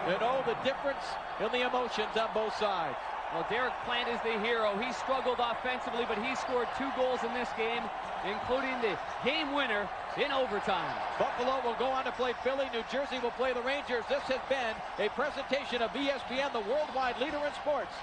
You know the difference in the emotions on both sides. Well, Derek Plant is the hero. He struggled offensively, but he scored 2 goals in this game, including the game winner in overtime. Buffalo will go on to play Philly. New Jersey will play the Rangers. This has been a presentation of ESPN, the worldwide leader in sports.